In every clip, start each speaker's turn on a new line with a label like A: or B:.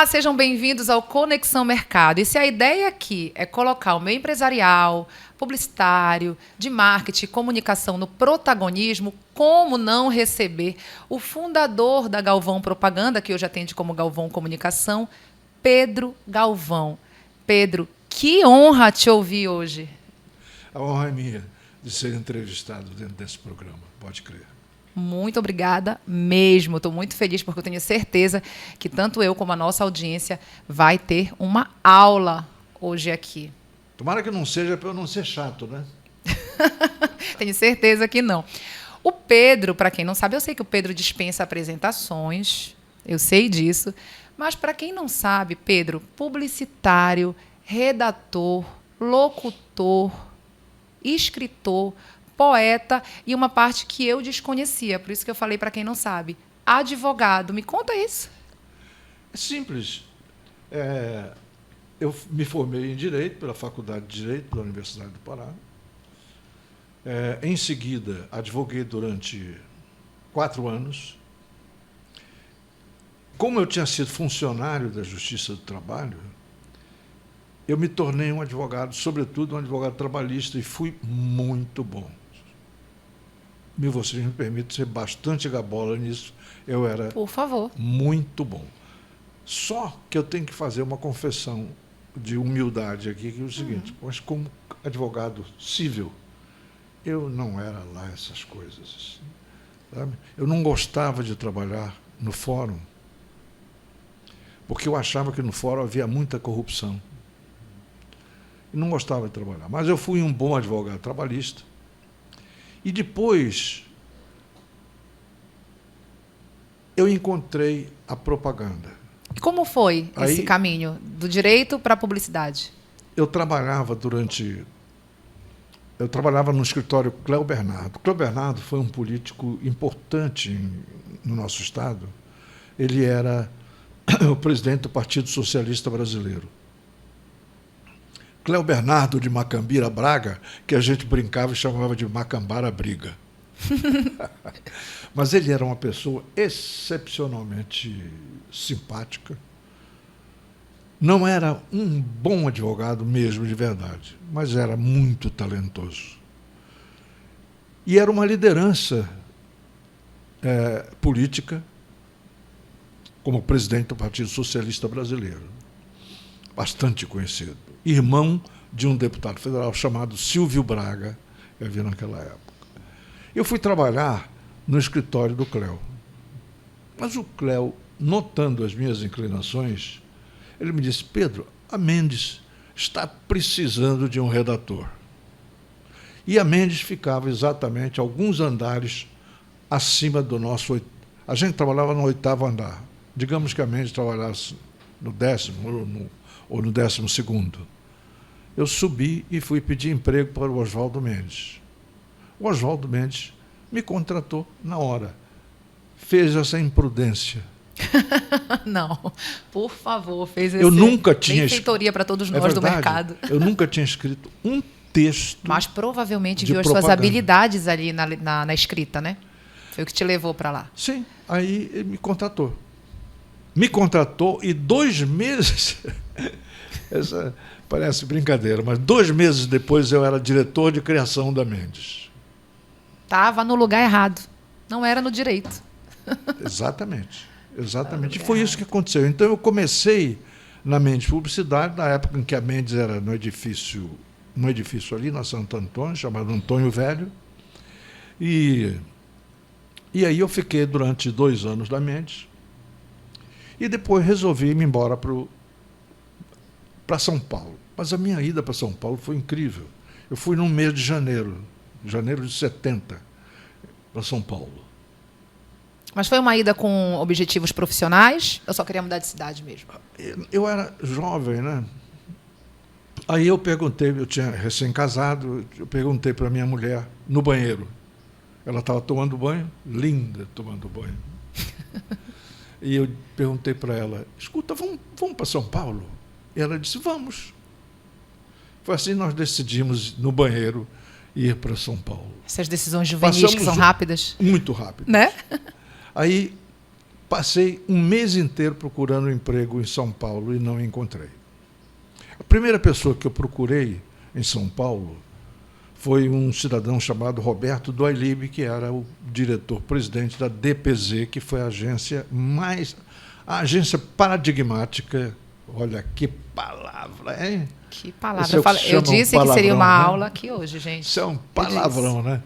A: Olá, sejam bem-vindos ao Conexão Mercado. E se a ideia aqui é colocar o meio empresarial, publicitário, de marketing, comunicação no protagonismo, como não receber o fundador da Galvão Propaganda, que hoje atende como Galvão Comunicação, Pedro Galvão. Pedro, que honra te ouvir hoje.
B: A honra é minha de ser entrevistado dentro desse programa, pode crer.
A: Muito obrigada mesmo. Estou muito feliz porque eu tenho certeza que tanto eu como a nossa audiência vai ter uma aula hoje aqui.
B: Tomara que não seja para eu não ser chato, né?
A: Tenho certeza que não. O Pedro, para quem não sabe, eu sei que o Pedro dispensa apresentações, eu sei disso, mas para quem não sabe, Pedro, publicitário, redator, locutor, escritor, poeta e uma parte que eu desconhecia, por isso que eu falei para quem não sabe, advogado. Me conta isso.
B: É simples. Eu me formei em Direito pela Faculdade de Direito da Universidade do Pará. Em seguida, advoguei durante 4 anos. Como eu tinha sido funcionário da Justiça do Trabalho, eu me tornei um advogado, sobretudo um advogado trabalhista, e fui muito bom. Vocês me permitem ser bastante gabola nisso, eu era,
A: por favor,
B: muito bom. Só que eu tenho que fazer uma confissão de humildade aqui, que é o seguinte, mas como advogado civil, eu não era lá essas coisas. Sabe? Eu não gostava de trabalhar no fórum, porque eu achava que no fórum havia muita corrupção. E não gostava de trabalhar. Mas eu fui um bom advogado trabalhista. E depois eu encontrei a propaganda.
A: E como foi esse caminho do direito para a publicidade?
B: Eu trabalhava no escritório Cléo Bernardo. Cléo Bernardo foi um político importante no nosso estado. Ele era o presidente do Partido Socialista Brasileiro. Cléo Bernardo de Macambira Braga, que a gente brincava e chamava de Macambara Briga. Mas ele era uma pessoa excepcionalmente simpática. Não era um bom advogado mesmo, de verdade, mas era muito talentoso. E era uma liderança política como presidente do Partido Socialista Brasileiro, bastante conhecido. Irmão de um deputado federal chamado Silvio Braga, eu vi naquela época. Eu fui trabalhar no escritório do Cléo. Mas o Cléo, notando as minhas inclinações, ele me disse: Pedro, a Mendes está precisando de um redator. E a Mendes ficava exatamente alguns andares acima do nosso... A gente trabalhava no 8º andar. Digamos que a Mendes trabalhasse no 10º ou no 12º. Eu subi e fui pedir emprego para o Oswaldo Mendes. O Oswaldo Mendes me contratou na hora. Fez essa imprudência.
A: Não, por favor, fez
B: eu nunca tinha
A: benfeitoria para todos nós do mercado.
B: Eu nunca tinha escrito um texto.
A: Mas provavelmente viu as
B: propaganda.
A: suas habilidades ali na escrita, né? Foi o que te levou para lá.
B: Sim, aí ele me contratou. Me contratou e 2 meses... Essa parece brincadeira, mas 2 meses depois eu era diretor de criação da Mendes. Estava
A: no lugar errado. Não era no direito.
B: Exatamente. Exatamente. E foi isso que aconteceu. Então eu comecei na Mendes Publicidade, na época em que a Mendes era no edifício ali, na Santo Antônio, chamado Antônio Velho. E aí eu fiquei durante 2 anos na Mendes. E depois resolvi ir embora para São Paulo. Mas a minha ida para São Paulo foi incrível. Eu fui no mês de janeiro de 70, para São Paulo.
A: Mas foi uma ida com objetivos profissionais? Eu só queria mudar de cidade mesmo?
B: Eu era jovem, né? Aí eu perguntei, eu tinha recém-casado, eu perguntei para minha mulher, no banheiro. Ela estava tomando banho, linda tomando banho. E eu perguntei para ela, escuta, vamos para São Paulo? E ela disse, vamos. Foi assim que nós decidimos, no banheiro, ir para São Paulo.
A: Essas decisões juvenis que são rápidas.
B: Muito rápidas.
A: Né?
B: Aí passei um mês inteiro procurando um emprego em São Paulo e não encontrei. A primeira pessoa que eu procurei em São Paulo foi um cidadão chamado Roberto Doilib, que era o diretor-presidente da DPZ, que foi a agência paradigmática. Olha que palavra, hein?
A: Que palavra. Eu disse que seria uma aula aqui hoje, gente.
B: Isso é um palavrão, né?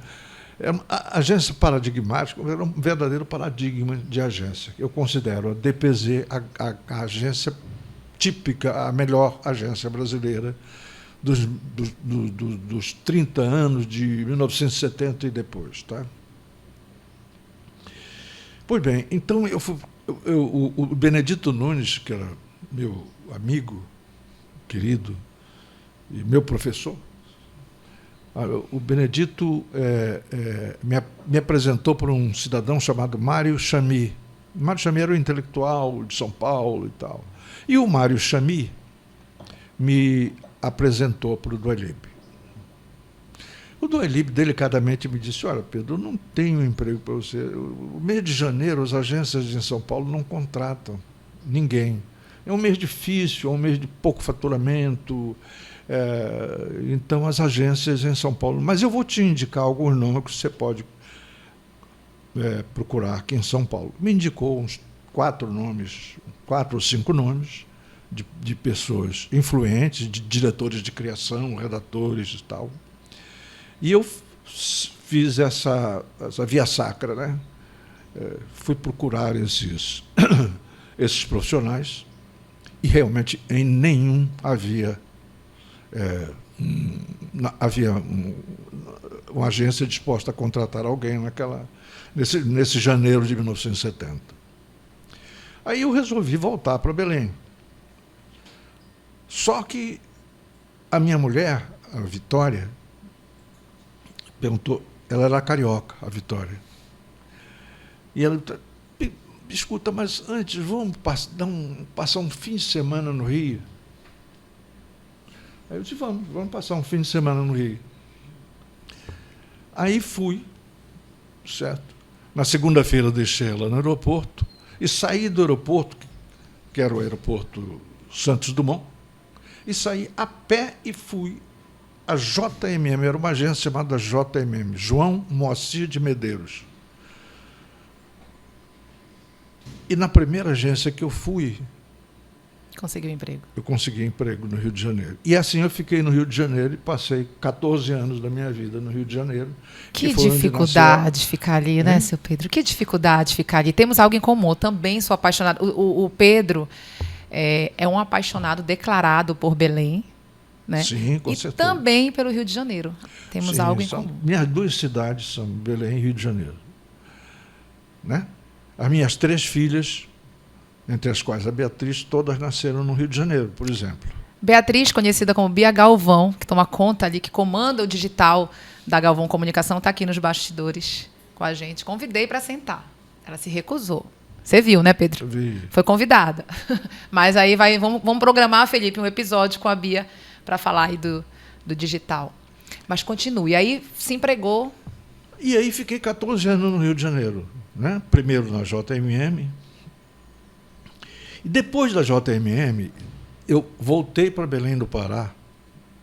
B: A agência paradigmática era um verdadeiro paradigma de agência. Eu considero a DPZ a agência típica, a melhor agência brasileira dos 30 anos de 1970 e depois. Tá? Pois bem, então o Benedito Nunes, que era meu amigo, querido, e meu professor, o Benedito me apresentou para um cidadão chamado Mário Chamy. Mário Chamy era um intelectual de São Paulo e tal. E o Mário Chamy me apresentou para o Doilib. O Doilib delicadamente me disse: olha, Pedro, eu não tenho emprego para você. O mês de janeiro, as agências em São Paulo não contratam ninguém. É um mês difícil, é um mês de pouco faturamento. Então, as agências em São Paulo... Mas eu vou te indicar alguns nomes que você pode procurar aqui em São Paulo. Me indicou uns 4 ou 5 nomes de pessoas influentes, de diretores de criação, redatores e tal. E eu fiz essa via sacra, né? Fui procurar esses profissionais e realmente em nenhum havia uma agência disposta a contratar alguém nesse janeiro de 1970. Aí eu resolvi voltar para Belém. Só que a minha mulher, a Vitória, perguntou, ela era carioca, a Vitória. E ela escuta, mas antes vamos passar um fim de semana no Rio. Aí eu disse, vamos passar um fim de semana no Rio. Aí fui, certo? Na segunda-feira deixei ela no aeroporto e saí do aeroporto, que era o aeroporto Santos Dumont, e saí a pé e fui à JMM, era uma agência chamada JMM, João Moacir de Medeiros. E na primeira agência que eu fui,
A: conseguiu emprego.
B: Eu consegui emprego no Rio de Janeiro. E assim eu fiquei no Rio de Janeiro e passei 14 anos da minha vida no Rio de Janeiro.
A: Que dificuldade ficar ali, né, seu Pedro? Que dificuldade ficar ali. Temos algo em comum. Eu também sou apaixonado. O Pedro é um apaixonado declarado por Belém. Né?
B: Sim, com certeza.
A: E também pelo Rio de Janeiro. Temos algo em comum.
B: Minhas 2 cidades são Belém e Rio de Janeiro. Né? As minhas 3 filhas, entre as quais a Beatriz, todas nasceram no Rio de Janeiro, por exemplo.
A: Beatriz, conhecida como Bia Galvão, que toma conta ali, que comanda o digital da Galvão Comunicação, está aqui nos bastidores com a gente. Convidei para sentar. Ela se recusou. Você viu, né, Pedro?
B: Eu vi.
A: Foi convidada. Mas aí vamos programar, Felipe, um episódio com a Bia para falar aí do digital. Mas continue. Aí se empregou.
B: E aí fiquei 14 anos no Rio de Janeiro. Né? Primeiro na JMM. E depois da JMM, eu voltei para Belém do Pará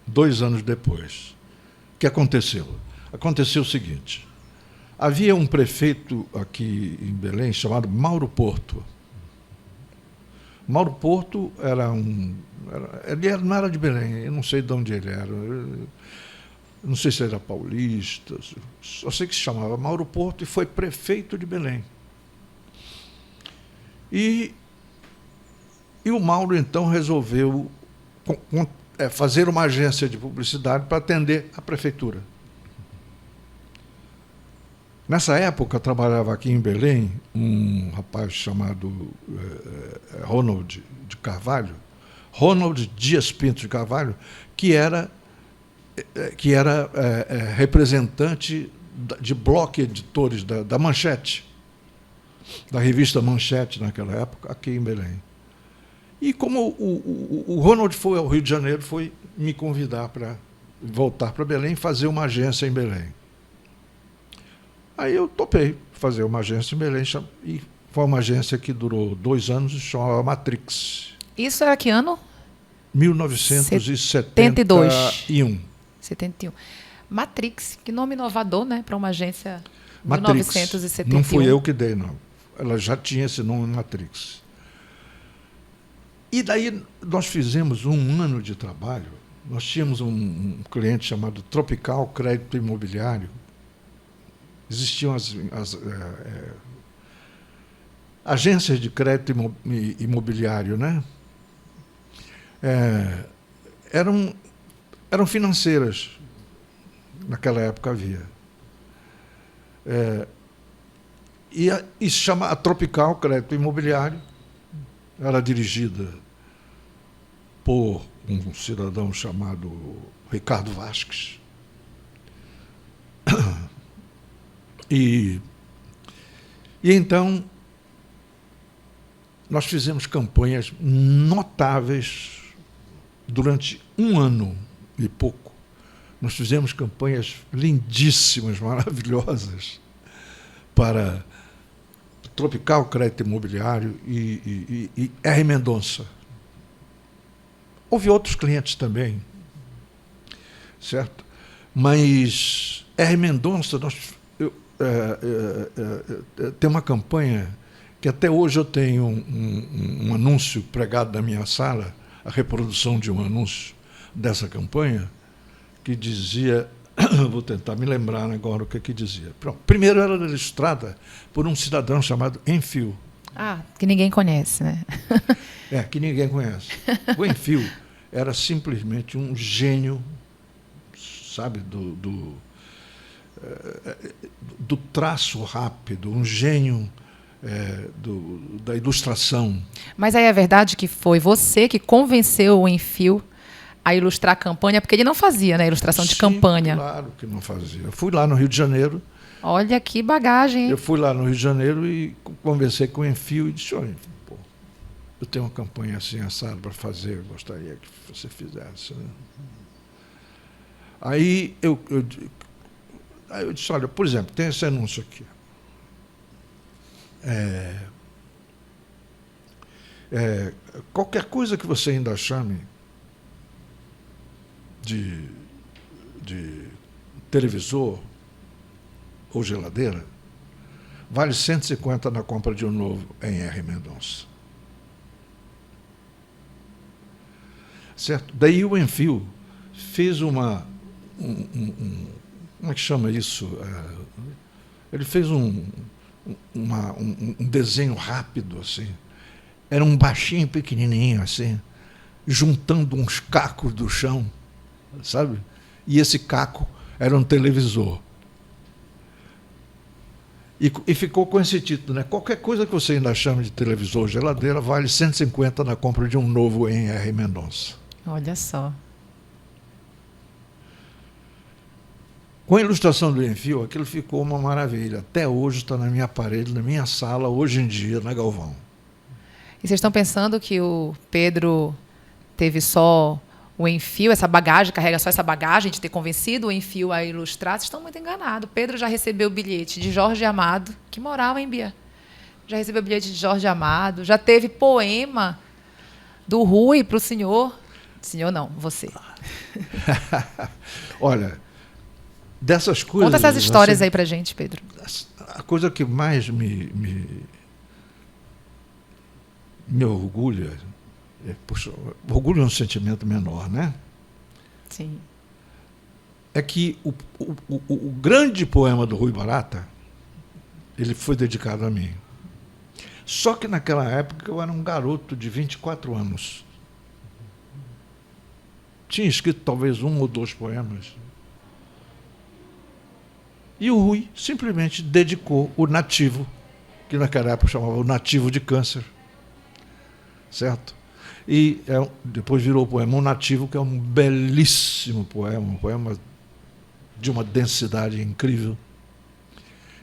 B: 2 anos depois. O que aconteceu? Aconteceu o seguinte. Havia um prefeito aqui em Belém chamado Mauro Porto. Mauro Porto ele não era de Belém, eu não sei de onde ele era. Eu não sei se era paulista, só sei que se chamava Mauro Porto e foi prefeito de Belém. E o Mauro, então, resolveu fazer uma agência de publicidade para atender a prefeitura. Nessa época, trabalhava aqui em Belém um rapaz chamado Ronald de Carvalho, Ronald Dias Pinto de Carvalho, que era representante de bloco editores da Manchete, da revista Manchete naquela época, aqui em Belém. E como o Ronald foi ao Rio de Janeiro, foi me convidar para voltar para Belém e fazer uma agência em Belém. Aí eu topei fazer uma agência em Belém e Foi uma agência que durou 2 anos e chamava Matrix.
A: Isso era que ano?
B: 1971.
A: 71. Matrix, que nome inovador, né? Para uma agência.
B: Matrix.
A: 1971.
B: Não fui eu que dei, não. Ela já tinha esse nome, Matrix. E daí nós fizemos 1 ano de trabalho. Nós tínhamos um cliente chamado Tropical Crédito Imobiliário. Existiam as agências de crédito imobiliário, né? Eram financeiras. Naquela época havia. E se chama a Tropical Crédito Imobiliário. Era dirigida por um cidadão chamado Ricardo Vasques. E então nós fizemos campanhas notáveis durante 1 ano e pouco. Nós fizemos campanhas lindíssimas, maravilhosas, para Tropical Crédito Imobiliário e R. Mendonça. Houve outros clientes também, certo? Mas R. Mendonça, tem uma campanha que até hoje eu tenho um anúncio pregado na minha sala, a reprodução de um anúncio dessa campanha, que dizia, vou tentar me lembrar agora o que dizia. Pronto. Primeiro era ilustrada por um cidadão chamado Enfio.
A: Que ninguém conhece, né?
B: Que ninguém conhece. O Enfio era simplesmente um gênio, sabe, do traço rápido, um gênio da ilustração.
A: Mas aí é verdade que foi você que convenceu o Enfio a ilustrar a campanha, porque ele não fazia, né, ilustração de campanha.
B: Claro que não fazia. Eu fui lá no Rio de Janeiro.
A: Olha que bagagem, hein?
B: Eu fui lá no Rio de Janeiro e conversei com o Enfio e disse, olha, eu tenho uma campanha assim, assada para fazer, eu gostaria que você fizesse. Né? Aí eu disse, olha, por exemplo, tem esse anúncio aqui. Qualquer coisa que você ainda chame de televisor ou geladeira, vale 150 na compra de um novo em R. Mendonça. Certo? Daí o Enfio fez como é que chama isso? Ele fez um desenho rápido, assim. Era um baixinho pequenininho, assim, juntando uns cacos do chão, sabe? E esse caco era um televisor. E ficou com esse título, né? Qualquer coisa que você ainda chame de televisor ou geladeira vale 150 na compra de um novo em R. Mendonça.
A: Olha só.
B: Com a ilustração do Enfio, aquilo ficou uma maravilha. Até hoje está na minha parede, na minha sala, hoje em dia, na Galvão.
A: E vocês estão pensando que o Pedro teve só o Enfio, essa bagagem, carrega só essa bagagem de ter convencido o Enfio a ilustrar? Vocês estão muito enganados. Pedro já recebeu o bilhete de Jorge Amado, que morava em Bia. Já recebeu o bilhete de Jorge Amado, já teve poema do Rui para o senhor. Senhor não, você.
B: Olha, dessas coisas...
A: Conta essas histórias aí pra gente, Pedro.
B: A coisa que mais me orgulha... Puxa, orgulho é um sentimento menor, né?
A: Sim.
B: É que o grande poema do Rui Barata, ele foi dedicado a mim. Só que naquela época eu era um garoto de 24 anos. Tinha escrito talvez 1 ou 2 poemas. E o Rui simplesmente dedicou o Nativo, que naquela época chamava o Nativo de Câncer. Certo? E depois virou o poema O Nativo, que é um belíssimo poema, um poema de uma densidade incrível.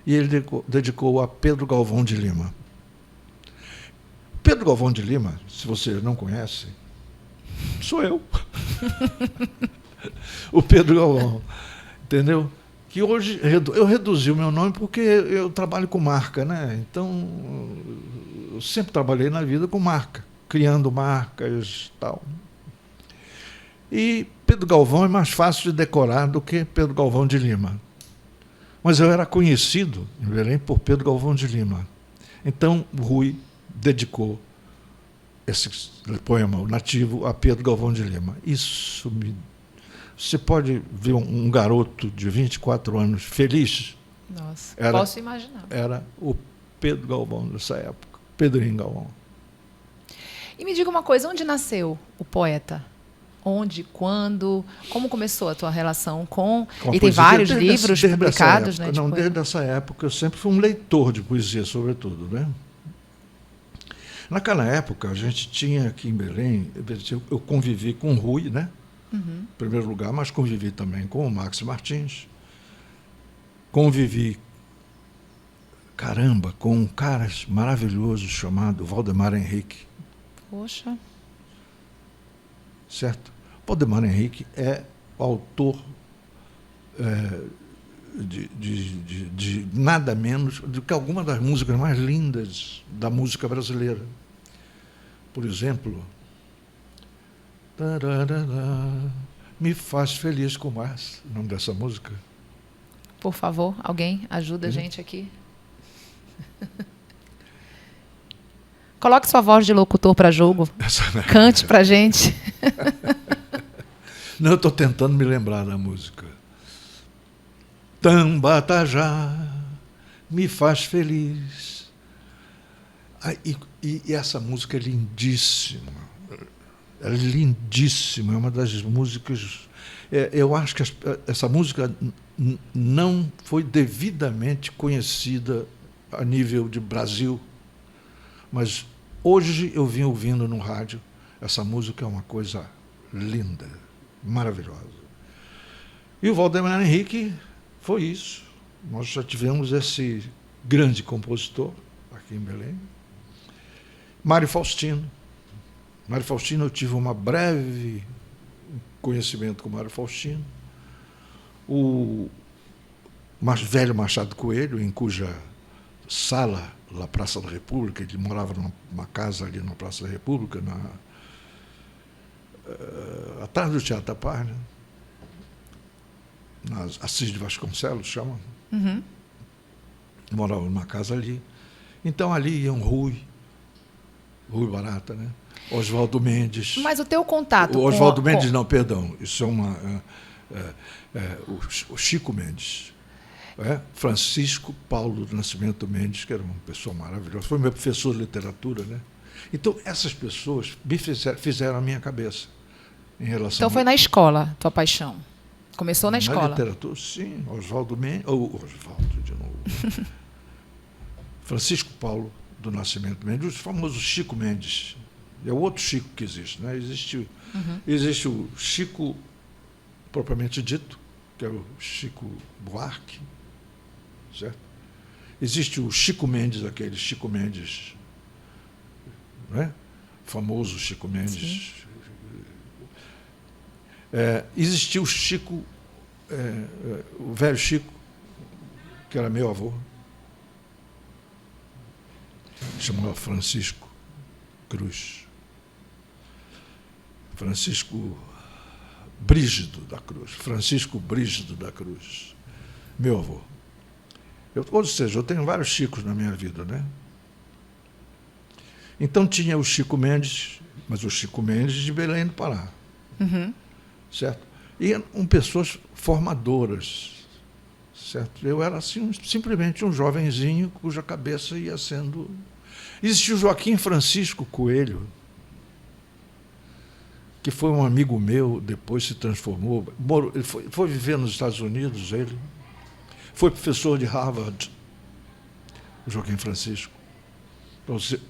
B: E ele dedicou a Pedro Galvão de Lima. Pedro Galvão de Lima, se você não conhece, sou eu. O Pedro Galvão, entendeu? que hoje eu reduzi o meu nome porque eu trabalho com marca, né? Então, eu sempre trabalhei na vida com marca, criando marcas e tal. E Pedro Galvão é mais fácil de decorar do que Pedro Galvão de Lima. Mas eu era conhecido em Belém por Pedro Galvão de Lima. Então, Rui dedicou esse poema, o Nativo, a Pedro Galvão de Lima. Isso me... Você pode ver um garoto de 24 anos feliz?
A: Nossa,
B: Era,
A: posso imaginar.
B: Era o Pedro Galvão dessa época, Pedrinho Galvão.
A: E me diga uma coisa, onde nasceu o poeta? Onde, quando, como começou a tua relação com... E tem vários livros publicados, né?
B: Não, desde essa época eu sempre fui um leitor de poesia, sobretudo, né? Naquela época, a gente tinha aqui em Belém, eu convivi com o Rui, né? Em primeiro lugar, mas convivi também com o Max Martins. Convivi, caramba, com um cara maravilhoso chamado Valdemar Henrique.
A: Poxa.
B: Certo? Valdemar Henrique é o autor de nada menos do que algumas das músicas mais lindas da música brasileira. Por exemplo, Me Faz Feliz com Márcio, o nome dessa música.
A: Por favor, alguém ajuda a gente aqui. Coloque sua voz de locutor para jogo. Cante para a gente.
B: Não, eu estou tentando me lembrar da música. Tambatajá, me faz feliz. E essa música é lindíssima. É lindíssima, é uma das músicas... eu acho que essa música não foi devidamente conhecida a nível de Brasil, mas hoje eu vim ouvindo no rádio, essa música é uma coisa linda, maravilhosa. E o Valdemar Henrique foi isso. Nós já tivemos esse grande compositor aqui em Belém. Mário Faustino. Mário Faustino, eu tive uma breve conhecimento com Mário Faustino. O mais velho Machado Coelho, em cuja sala, na Praça da República, ele morava numa casa ali na Praça da República, atrás do Teatro da Paz, né? Na Assis de Vasconcelos, chama. Morava numa casa ali. Então, ali iam Rui Barata, né? Oswaldo Mendes.
A: Mas o teu contato...
B: Oswaldo Mendes, não, perdão. Isso é o Chico Mendes. Francisco Paulo do Nascimento Mendes, que era uma pessoa maravilhosa. Foi meu professor de literatura, né? Então, essas pessoas fizeram a minha cabeça em relação...
A: Então, foi na escola, tua paixão? Começou na escola?
B: Na literatura, sim. Oswaldo Mendes... Oswaldo, de novo. Francisco Paulo do Nascimento Mendes, o famoso Chico Mendes. É o outro Chico que existe, né? Existe o Chico propriamente dito, que é o Chico Buarque, certo? Existe o Chico Mendes, aquele Chico Mendes, né? Famoso Chico Mendes. Existiu o Chico, o velho Chico, que era meu avô, chamava Francisco Cruz. Francisco Brígido da Cruz. Francisco Brígido da Cruz. Meu avô. Ou seja, eu tenho vários Chicos na minha vida, né? Então tinha o Chico Mendes, mas o Chico Mendes de Belém do Pará. Certo? E eram pessoas formadoras. Certo? Eu era assim, simplesmente um jovenzinho cuja cabeça ia sendo... Existiu o Joaquim Francisco Coelho, que foi um amigo meu, depois se transformou. Ele foi viver nos Estados Unidos, ele. Foi professor de Harvard, o Joaquim Francisco.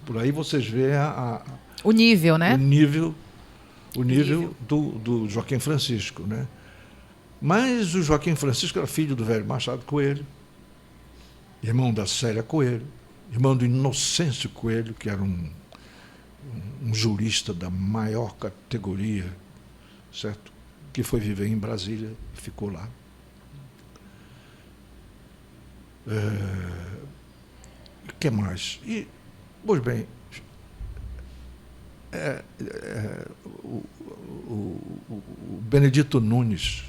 B: Por aí vocês veem
A: o nível, né?
B: O nível do Joaquim Francisco, né? Mas o Joaquim Francisco era filho do velho Machado Coelho, irmão da Célia Coelho, irmão do Inocêncio Coelho, que era um jurista da maior categoria, certo? Que foi viver em Brasília e ficou lá. O que mais? E, pois bem, o Benedito Nunes,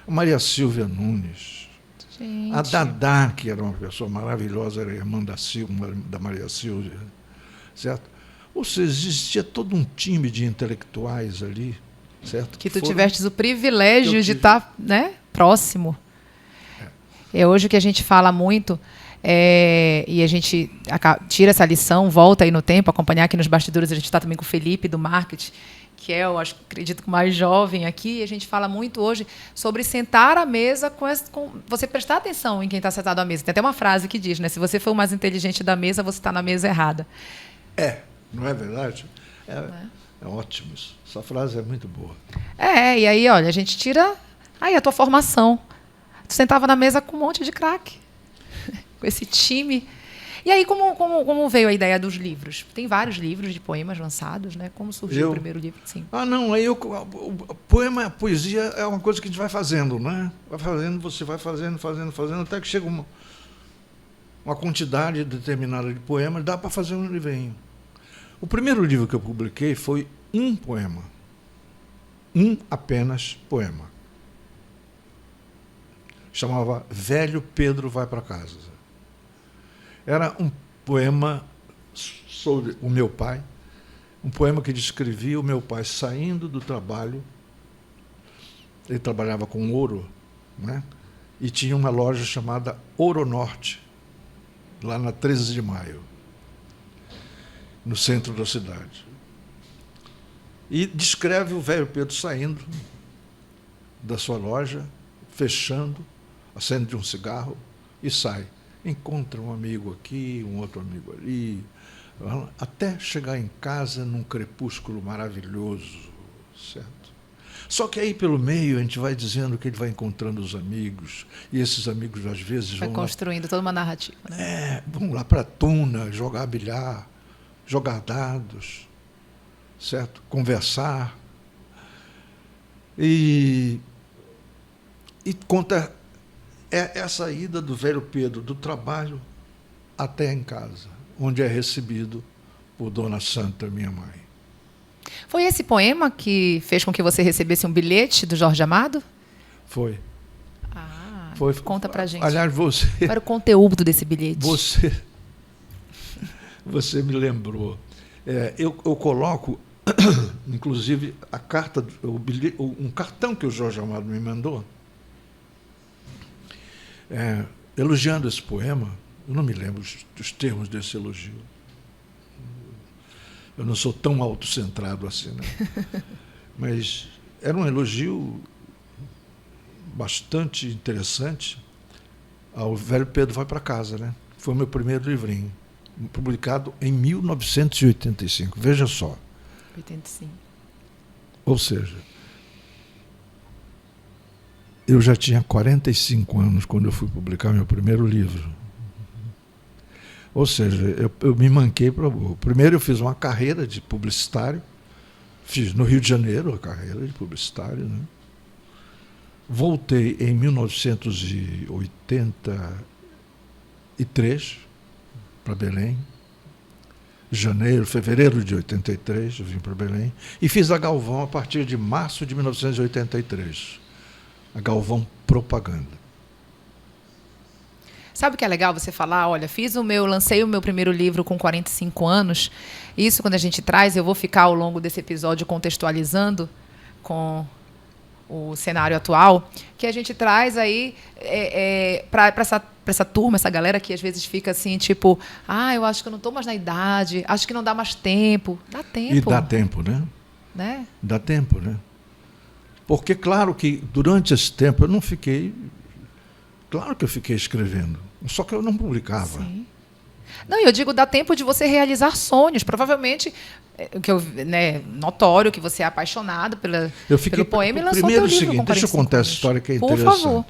B: a Maria Silvia Nunes,
A: Gente.
B: a Dadá, que era uma pessoa maravilhosa, era irmã da Maria Silvia, certo? Ou seja, existia todo um time de intelectuais ali, certo?
A: Que tu tivestes o privilégio de estar, né, próximo. É hoje que a gente fala muito, e a gente tira essa lição, volta aí no tempo, acompanhar aqui nos bastidores, a gente está também com o Felipe, do marketing, que é, eu acredito que o mais jovem aqui, e a gente fala muito hoje sobre sentar à mesa com você prestar atenção em quem está sentado à mesa. Tem até uma frase que diz, né, se você for o mais inteligente da mesa, você está na mesa errada.
B: Não é verdade? É ótimo isso. Essa frase é muito boa.
A: E aí, olha, a gente tira aí a tua formação. Tu sentava na mesa com um monte de craque, com esse time. E aí, como veio a ideia dos livros? Tem vários livros de poemas lançados, né? Como surgiu o primeiro livro? Sim.
B: Não, aí a poesia é uma coisa que a gente vai fazendo, né? Vai fazendo, você vai fazendo, até que chega uma quantidade determinada de poemas, dá para fazer um livrinho. O primeiro livro que eu publiquei foi um poema. Apenas poema. Chamava Velho Pedro Vai para Casa. Era um poema sobre o meu pai, um poema que descrevia o meu pai saindo do trabalho. Ele trabalhava com ouro, né? E tinha uma loja chamada Ouro Norte, lá na 13 de Maio, no centro da cidade. E descreve o velho Pedro saindo da sua loja, fechando, acende um cigarro e sai. Encontra um amigo aqui, um outro amigo ali, até chegar em casa num crepúsculo maravilhoso, certo? Só que aí pelo meio a gente vai dizendo que ele vai encontrando os amigos, e esses amigos às vezes
A: vai construindo toda uma narrativa, né?
B: Vão lá para a Tuna, jogar bilhar, jogar dados, certo? Conversar. E conta essa ida do velho Pedro do trabalho até em casa, onde é recebido por Dona Santa, minha mãe.
A: Foi esse poema que fez com que você recebesse um bilhete do Jorge Amado?
B: Foi.
A: Foi. Conta pra gente.
B: Aliás, você...
A: Qual era o conteúdo desse bilhete?
B: Você me lembrou. Eu coloco, inclusive, a carta, um cartão que o Jorge Amado me mandou, elogiando esse poema. Eu não me lembro dos termos desse elogio. Eu não sou tão autocentrado assim, né? Mas era um elogio bastante interessante ao Velho Pedro Vai para Casa, né? Foi o meu primeiro livrinho, publicado em 1985. Veja só.
A: 85.
B: Ou seja, eu já tinha 45 anos quando eu fui publicar meu primeiro livro. Ou seja, eu me manquei para o... Primeiro eu fiz uma carreira de publicitário, fiz no Rio de Janeiro a carreira de publicitário, né? Voltei em 1983 para Belém, fevereiro de 83, eu vim para Belém, e fiz a Galvão a partir de março de 1983, a Galvão Propaganda.
A: Sabe o que é legal você falar? Olha, lancei o meu primeiro livro com 45 anos. Isso, quando a gente traz, eu vou ficar ao longo desse episódio contextualizando com o cenário atual, que a gente traz aí para essa turma, essa galera que às vezes fica assim, tipo, eu acho que eu não estou mais na idade, acho que não dá mais tempo. Dá tempo.
B: E dá tempo, né? Dá tempo, né? Porque, claro que durante esse tempo eu não fiquei... Claro que eu fiquei escrevendo, só que eu não publicava.
A: Sim. Não, eu digo, dá tempo de você realizar sonhos. Provavelmente, notório que você é apaixonado pelo poema e lançou teu livro
B: seguinte,
A: com 45
B: deixa eu contar
A: anos.
B: essa história que é interessante.
A: Por favor.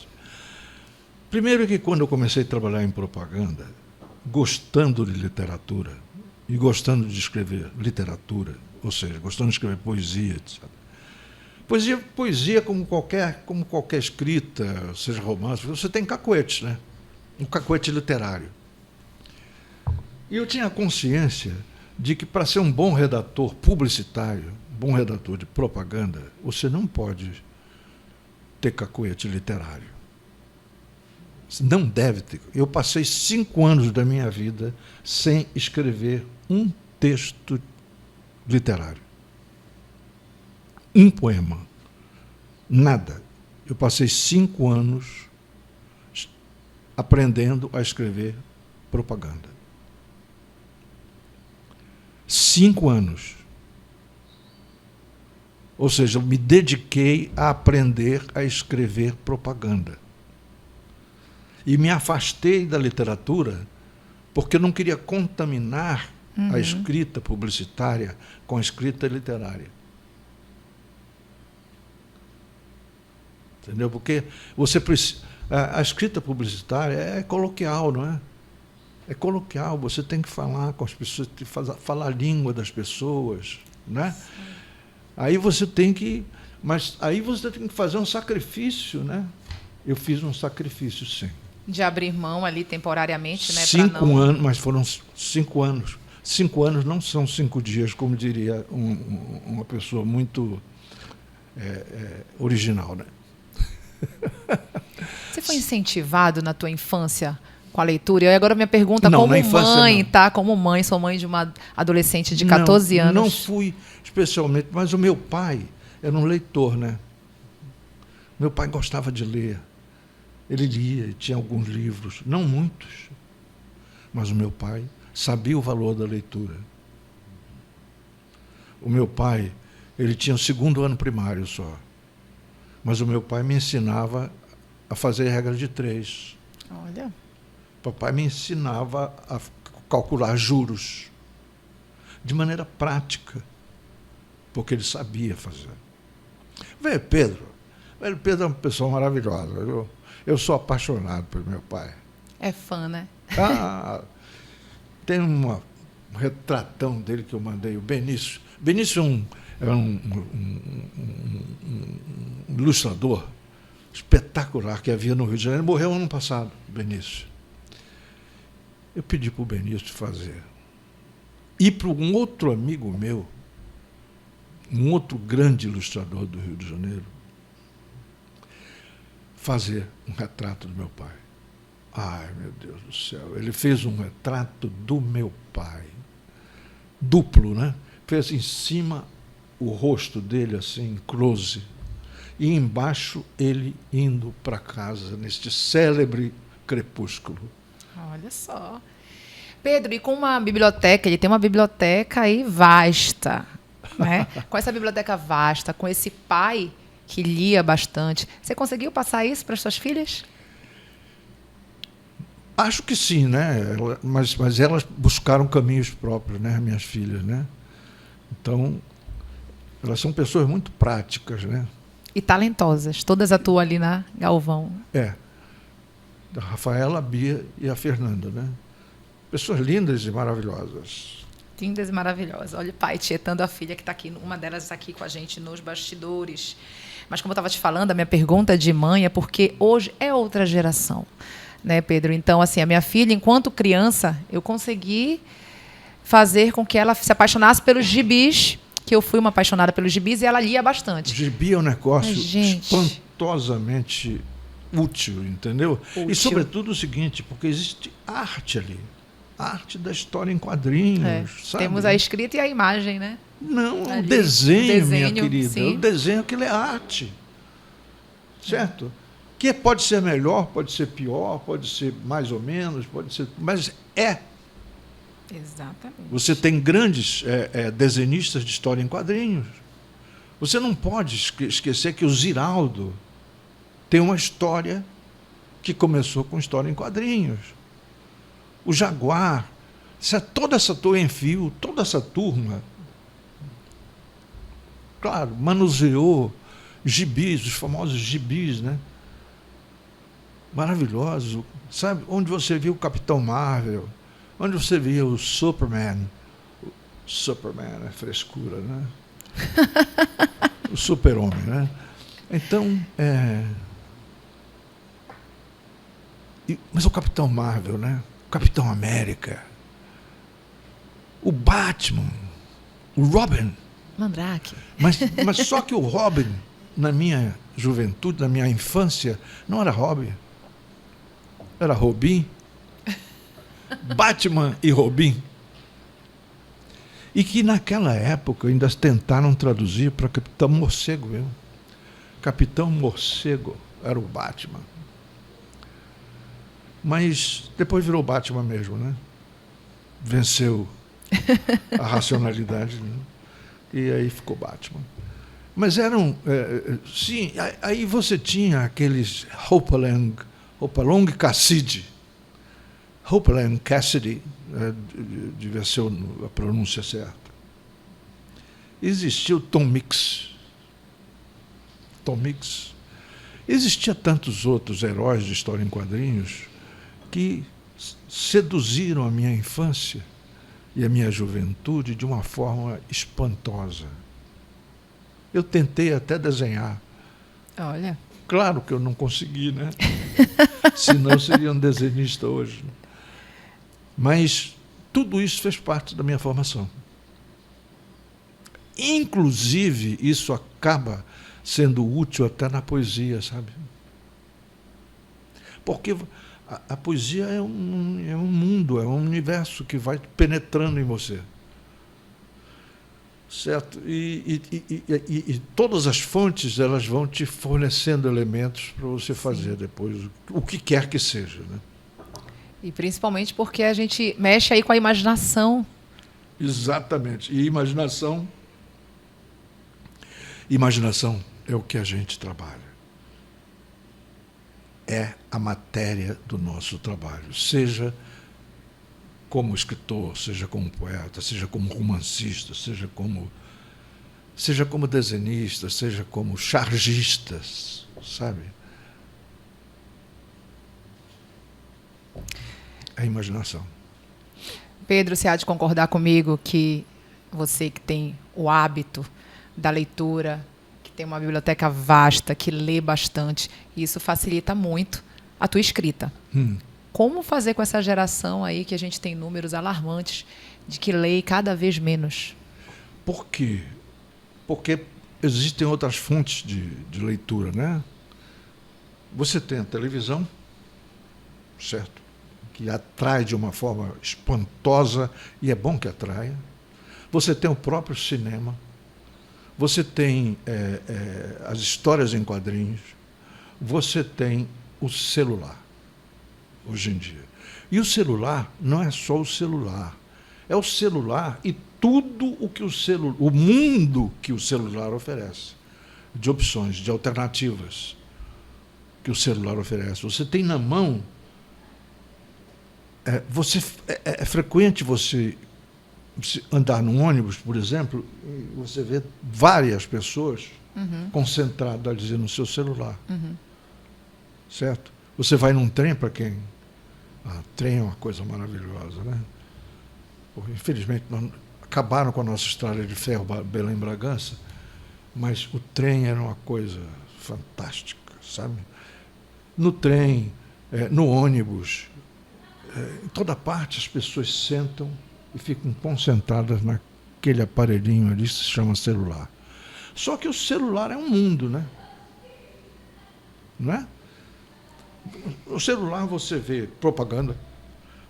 B: Primeiro que quando eu comecei a trabalhar em propaganda, gostando de literatura e gostando de escrever literatura, ou seja, gostando de escrever poesia, etc. Poesia como qualquer escrita, seja romance, você tem cacoetes, né? um cacoete literário. E eu tinha consciência de que, para ser um bom redator publicitário, bom redator de propaganda, você não pode ter cacoete literário. Você não deve ter. Eu passei 5 anos da minha vida sem escrever um texto literário. Um poema. Nada. Eu passei 5 anos aprendendo a escrever propaganda. 5 anos. Ou seja, eu me dediquei a aprender a escrever propaganda. E me afastei da literatura porque eu não queria contaminar a escrita publicitária com a escrita literária. Entendeu? Porque você precisa, a escrita publicitária é coloquial, não é? É coloquial, você tem que falar com as pessoas, falar a língua das pessoas, né? Aí você tem que, mas aí você tem que fazer um sacrifício, né? Eu fiz um sacrifício, sim.
A: De abrir mão ali temporariamente, né?
B: 5 anos, mas foram 5 anos. 5 anos não são 5 dias, como diria uma pessoa muito original, né?
A: Você foi incentivado na tua infância com a leitura? E agora minha pergunta,
B: não,
A: como mãe,
B: não.
A: tá? Como mãe, sou mãe de uma adolescente de 14 anos.
B: Não fui especialmente, mas o meu pai era um leitor, né? Meu pai gostava de ler. Ele lia, tinha alguns livros, não muitos, mas o meu pai sabia o valor da leitura. O meu pai, ele tinha o 2º ano primário só, mas o meu pai me ensinava a fazer regra de 3.
A: Olha.
B: Papai me ensinava a calcular juros de maneira prática, porque ele sabia fazer. Velho Pedro é uma pessoa maravilhosa. Eu sou apaixonado pelo meu pai.
A: É fã, né?
B: Tem um retratão dele que eu mandei, o Benício. Benício é um ilustrador espetacular que havia no Rio de Janeiro. Morreu ano passado, Benício. Eu pedi para o Benício fazer. E para um outro amigo meu, um outro grande ilustrador do Rio de Janeiro, fazer um retrato do meu pai. Ai, meu Deus do céu. Ele fez um retrato do meu pai. Duplo, né? Fez em cima o rosto dele, assim, close. E embaixo ele indo para casa, neste célebre crepúsculo.
A: Olha só. Pedro, e com uma biblioteca, ele tem uma biblioteca aí vasta, né? Com essa biblioteca vasta, com esse pai que lia bastante, você conseguiu passar isso para as suas filhas?
B: Acho que sim, né? Mas elas buscaram caminhos próprios, né, minhas filhas, né? Então, elas são pessoas muito práticas, né?
A: E talentosas. Todas atuam ali na Galvão.
B: A Rafaela, a Bia e a Fernanda, né? Pessoas lindas e maravilhosas.
A: Lindas e maravilhosas. Olha o pai tietando a filha que está aqui, uma delas está aqui com a gente nos bastidores. Mas como eu estava te falando, a minha pergunta de mãe é porque hoje é outra geração, né, Pedro? Então, assim, a minha filha, enquanto criança, eu consegui fazer com que ela se apaixonasse pelos gibis, que eu fui uma apaixonada pelos gibis, e ela lia bastante.
B: O gibi é um negócio
A: gente,
B: espantosamente útil, entendeu?
A: Útil.
B: E, sobretudo, o seguinte, porque existe arte ali. A arte da história em quadrinhos, sabe?
A: Temos a escrita e a imagem, né?
B: Não,
A: ali.
B: Um desenho, minha querida.
A: Sim.
B: O desenho, aquilo é arte. Certo? Que pode ser melhor, pode ser pior, pode ser mais ou menos, pode ser... Mas é.
A: Exatamente.
B: Você tem grandes desenhistas de história em quadrinhos. Você não pode esquecer que o Ziraldo tem uma história que começou com história em quadrinhos. O Jaguar, toda essa Enfio, toda essa turma, claro, manuseou gibis, os famosos gibis, né? Maravilhoso, sabe? Onde você viu o Capitão Marvel, onde você via o Superman. O Superman é frescura, né? O super-homem, né? Então, Mas o Capitão Marvel, né? O Capitão América, o Batman, o Robin.
A: Mandrake.
B: Mas só que o Robin, na minha juventude, na minha infância, não era Robin. Era Robin. Batman e Robin. E que naquela época ainda tentaram traduzir para Capitão Morcego. Viu? Capitão Morcego era o Batman. Mas depois virou Batman mesmo, né? Venceu a racionalidade, né? E aí ficou Batman. Mas eram... sim, aí você tinha aqueles Hopalong Cassidy. Hopalong Cassidy, devia ser a pronúncia certa. Existia o Tom Mix. Tom Mix. Existia tantos outros heróis de história em quadrinhos que seduziram a minha infância e a minha juventude de uma forma espantosa. Eu tentei até desenhar.
A: Olha.
B: Claro que eu não consegui, né? Senão eu seria um desenhista hoje. Mas tudo isso fez parte da minha formação. Inclusive, isso acaba sendo útil até na poesia, sabe? Porque a poesia é um mundo, é um universo que vai penetrando em você. Certo? E todas as fontes, elas vão te fornecendo elementos para você fazer depois o que quer que seja, né?
A: E principalmente porque a gente mexe aí com a imaginação.
B: Exatamente. E imaginação é o que a gente trabalha. É a matéria do nosso trabalho. Seja como escritor, seja como poeta, seja como romancista, seja como desenhista, seja como chargistas, sabe? A imaginação.
A: Pedro, você há de concordar comigo que você que tem o hábito da leitura, que tem uma biblioteca vasta, que lê bastante, isso facilita muito a tua escrita. Como fazer com essa geração aí, que a gente tem números alarmantes, de que lê cada vez menos?
B: Por quê? Porque existem outras fontes de leitura, né? Você tem a televisão, certo? Que atrai de uma forma espantosa, e é bom que atraia. Você tem o próprio cinema. Você tem as histórias em quadrinhos. Você tem o celular, hoje em dia. E o celular não é só o celular. É o celular e tudo o mundo que o celular oferece, de opções, de alternativas que o celular oferece. Você tem na mão... É frequente você andar num ônibus, por exemplo, e você vê várias pessoas concentradas no seu celular. Certo? Você vai num trem, para quem... trem é uma coisa maravilhosa, né? Porque, infelizmente, acabaram com a nossa estrada de ferro Belém-Bragança, mas o trem era uma coisa fantástica, sabe? No trem, no ônibus, em toda parte as pessoas sentam e ficam concentradas naquele aparelhinho ali que se chama celular. Só que o celular é um mundo, né? Não é? No celular você vê propaganda,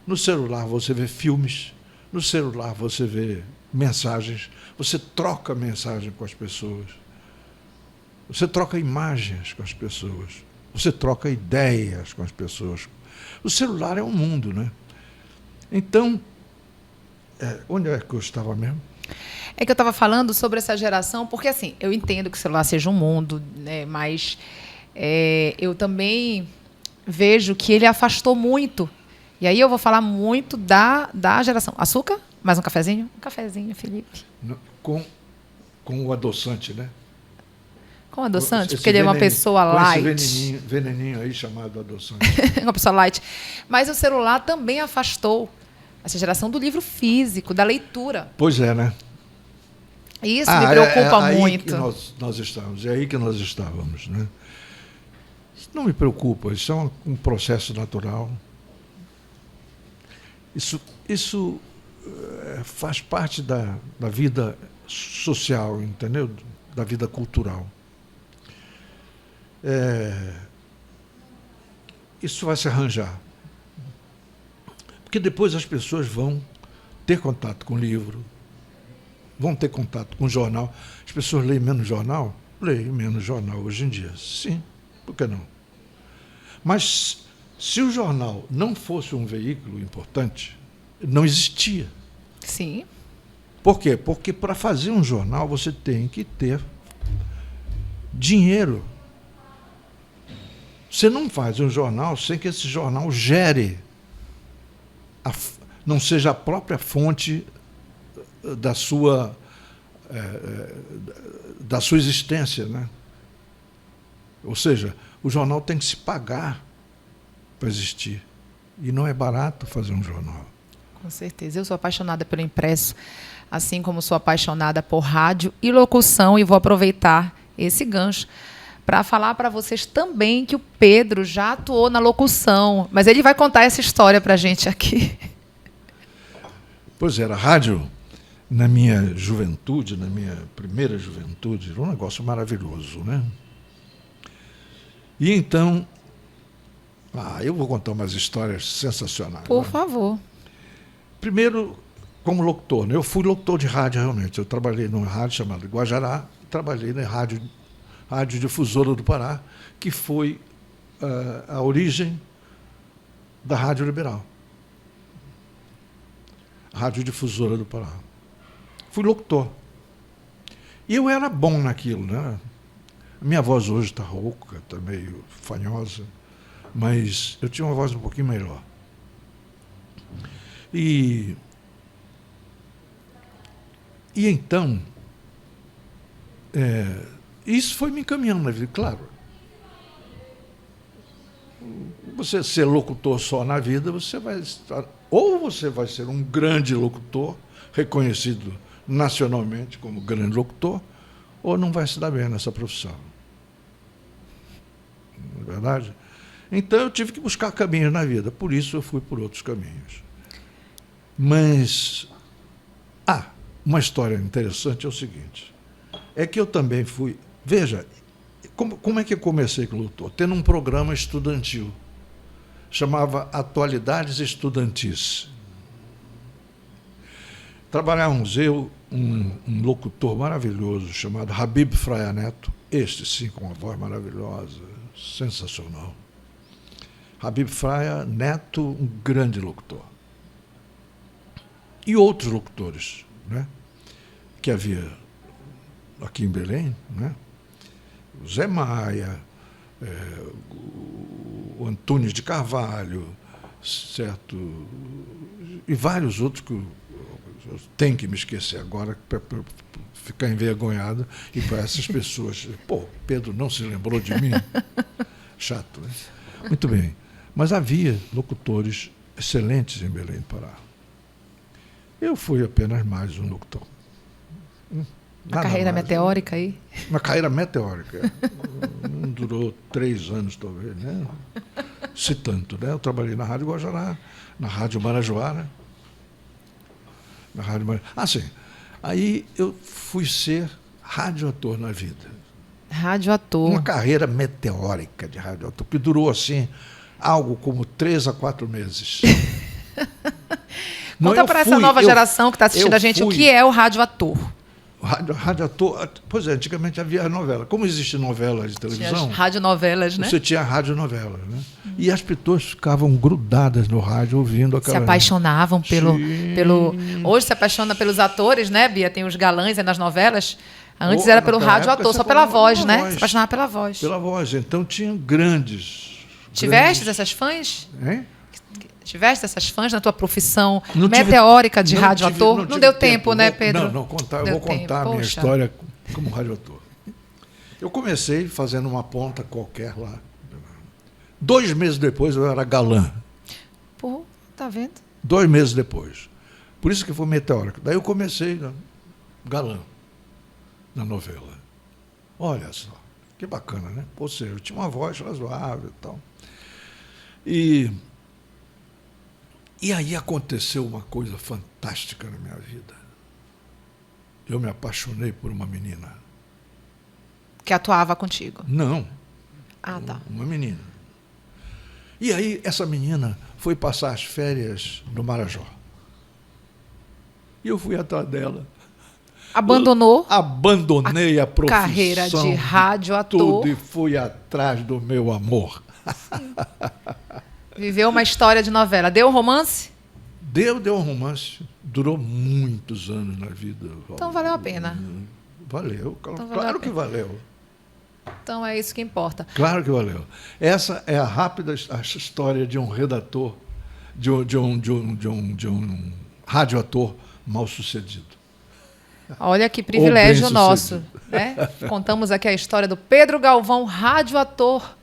B: no celular você vê filmes, no celular você vê mensagens, você troca mensagem com as pessoas, você troca imagens com as pessoas, você troca ideias com as pessoas. O celular é um mundo, né? Então, onde é que eu estava mesmo?
A: É que eu estava falando sobre essa geração, porque assim, eu entendo que o celular seja um mundo, né, mas eu também vejo que ele afastou muito. E aí eu vou falar muito da geração. Açúcar? Mais um cafezinho? Um cafezinho, Felipe.
B: Com o adoçante, né?
A: Com adoçante? Porque ele é uma pessoa light.
B: Esse veneninho aí chamado adoçante.
A: Uma pessoa light. Mas o celular também afastou essa geração do livro físico, da leitura.
B: Pois é, né?
A: Isso me preocupa
B: aí
A: muito.
B: Que nós estávamos, é aí que nós estávamos, né? Isso não me preocupa, isso é um processo natural. Isso faz parte da vida social, entendeu? Da vida cultural. Isso vai se arranjar. Porque depois as pessoas vão ter contato com o livro, vão ter contato com o jornal. As pessoas leem menos jornal? Leem menos jornal hoje em dia. Sim, por que não? Mas se o jornal não fosse um veículo importante, não existia.
A: Sim.
B: Por quê? Porque para fazer um jornal você tem que ter dinheiro. Você não faz um jornal sem que esse jornal gere, não seja a própria fonte da sua existência, né? Ou seja, o jornal tem que se pagar para existir. E não é barato fazer um jornal.
A: Com certeza. Eu sou apaixonada pelo impresso, assim como sou apaixonada por rádio e locução, e vou aproveitar esse gancho para falar para vocês também que o Pedro já atuou na locução, mas ele vai contar essa história para a gente aqui.
B: Pois era, rádio, na minha juventude, na minha primeira juventude, era um negócio maravilhoso, né? E então, eu vou contar umas histórias sensacionais.
A: Por favor.
B: Primeiro, como locutor, né? Eu fui locutor de rádio realmente. Eu trabalhei numa rádio chamada Guajará, trabalhei na rádio Difusora do Pará, que foi a origem da Rádio Liberal. Rádio Difusora do Pará. Fui locutor. E eu era bom naquilo, né? A minha voz hoje está rouca, está meio fanhosa, mas eu tinha uma voz um pouquinho melhor. E então, isso foi me encaminhando na vida, claro. Você ser locutor só na vida, você vai estar, ou você vai ser um grande locutor, reconhecido nacionalmente como grande locutor, ou não vai se dar bem nessa profissão. Não é verdade? Então eu tive que buscar caminhos na vida, por isso eu fui por outros caminhos. Mas, uma história interessante é o seguinte, é que eu também fui... Veja, como é que eu comecei com o locutor? Tendo um programa estudantil, chamava Atualidades Estudantis. Trabalhávamos um locutor maravilhoso chamado Habib Fraia Neto, este sim com uma voz maravilhosa, sensacional. Habib Fraia Neto, um grande locutor. E outros locutores, né, que havia aqui em Belém, né? O Zé Maia, o Antônio de Carvalho, certo? E vários outros que eu tenho que me esquecer agora para ficar envergonhado e para essas pessoas. Pô, Pedro não se lembrou de mim? Chato, né? Muito bem. Mas havia locutores excelentes em Belém do Pará. Eu fui apenas mais um locutor.
A: Uma carreira meteórica aí?
B: Uma carreira meteórica. Não durou 3 anos, talvez, né? Se tanto, né? Eu trabalhei na Rádio Guajará, na Rádio Marajoara. Sim. Aí eu fui ser radioator na vida.
A: Radioator.
B: Uma carreira meteórica de radioator, que durou, assim, algo como 3 a 4 meses.
A: Conta para essa nova geração que está assistindo a gente o que é o radioator.
B: Radioator, pois é, antigamente havia novela. Como existem novelas de televisão...
A: Tinha as radionovelas, né?
B: Você tinha radionovelas, né? E as pessoas ficavam grudadas no rádio ouvindo aquela...
A: Se apaixonavam pelo... Hoje se apaixona pelos atores, né, Bia? Tem os galãs aí nas novelas. Antes era pelo radioator, só pela voz, né? Se apaixonava pela voz.
B: Pela voz. Então tinham grandes...
A: Tiveste essas fãs?
B: Hein?
A: Tiveste essas fãs na tua profissão meteórica de radioator? Não deu tempo, né, Pedro?
B: Eu vou contar a minha história como radioator. Eu comecei fazendo uma ponta qualquer lá. 2 meses depois eu era galã.
A: Pô, tá vendo?
B: 2 meses depois. Por isso que foi meteórico. Daí eu comecei galã na novela. Olha só, Que bacana, né? Ou seja, eu tinha uma voz razoável e tal. E aí aconteceu uma coisa fantástica na minha vida. Eu me apaixonei por uma menina.
A: Que atuava contigo.
B: Não,
A: Ah, tá.
B: uma menina. E aí essa menina foi passar as férias no Marajó. E eu fui atrás dela.
A: Abandonou
B: Abandonei a profissão,
A: carreira de rádio ator.
B: tudo, e fui atrás do meu amor.
A: Viveu uma história de novela. Deu um romance?
B: Deu um romance. Durou muitos anos na vida.
A: Então valeu a pena.
B: Valeu,
A: Então valeu
B: claro
A: a
B: que
A: pena.
B: valeu.
A: Então é isso que importa.
B: Claro que valeu. Essa é a rápida história de um redator, de um radioator mal sucedido.
A: Olha que privilégio
B: Ou
A: nosso.
B: bem-sucedido.
A: Né? Contamos aqui a história do Pedro Galvão, radioator,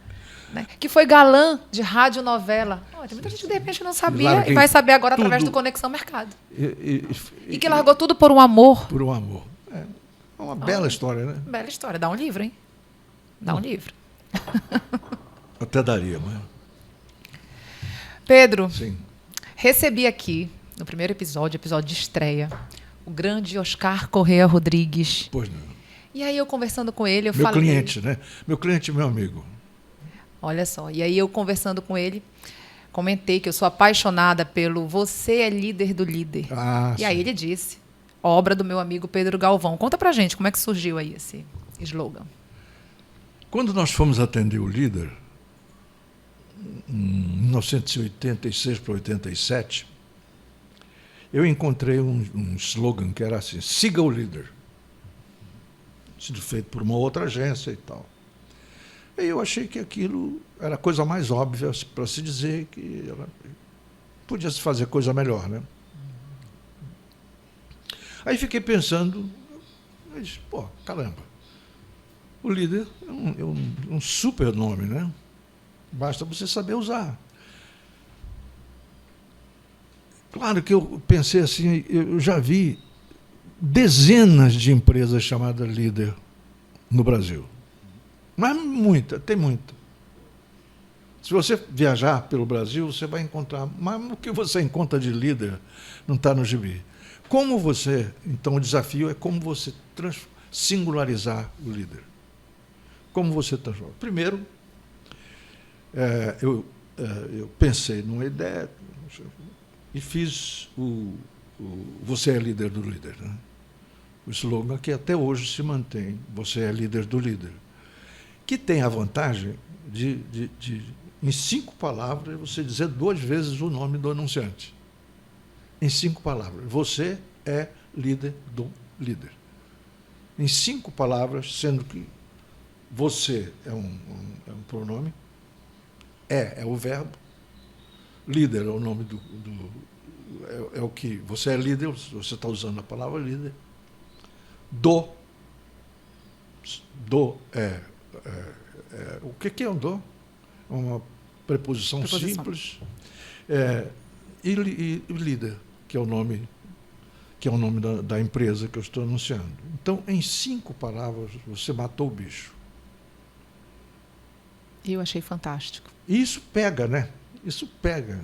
A: né? Que foi galã de radionovela. Tem muita gente que de repente não sabia e vai saber agora através do Conexão Mercado. E que largou tudo por um amor.
B: Por um amor. É uma bela história, né?
A: Bela história. Dá um livro, hein? Dá um livro.
B: Até daria, mas...
A: Pedro,
B: Sim.
A: recebi aqui, no primeiro episódio de estreia, o grande Oscar Correa Rodrigues.
B: Pois não.
A: E aí eu conversando com ele, eu
B: Meu
A: falei...
B: cliente, né? Meu cliente e meu amigo.
A: Olha só. E aí eu conversando com ele, comentei que eu sou apaixonada pelo Você é Líder do Líder. E aí ele disse, obra do meu amigo Pedro Galvão. Conta pra gente como é que surgiu aí esse slogan.
B: Quando nós fomos atender o líder, em 1986 para 87, eu encontrei um slogan que era assim: siga o líder. Sido feito por uma outra agência e tal. E eu achei que aquilo era a coisa mais óbvia para se dizer, que ela podia se fazer coisa melhor, né? Aí fiquei pensando, mas, caramba, o líder é um super nome, né? Basta você saber usar. Claro que eu pensei assim, eu já vi dezenas de empresas chamadas líder no Brasil. Mas tem muita. Se você viajar pelo Brasil, você vai encontrar, mas o que você encontra de líder não está no gibi. Como você, então o desafio é como você singularizar o líder. Como você transforma? Primeiro, eu pensei numa ideia e fiz Você é líder do líder, né? O slogan que até hoje se mantém, Você é líder do líder, que tem a vantagem de em 5 palavras, você dizer 2 vezes o nome do anunciante. Em 5 palavras. Você é líder do líder. Em 5 palavras, sendo que você é um pronome, é o verbo, líder é o nome é o que... Você é líder, você está usando a palavra líder. O que é um do? Uma preposição simples. E líder, que é o nome da empresa que eu estou anunciando. Então, em 5 palavras, você matou o bicho.
A: Eu achei fantástico.
B: E isso pega, né? Isso pega.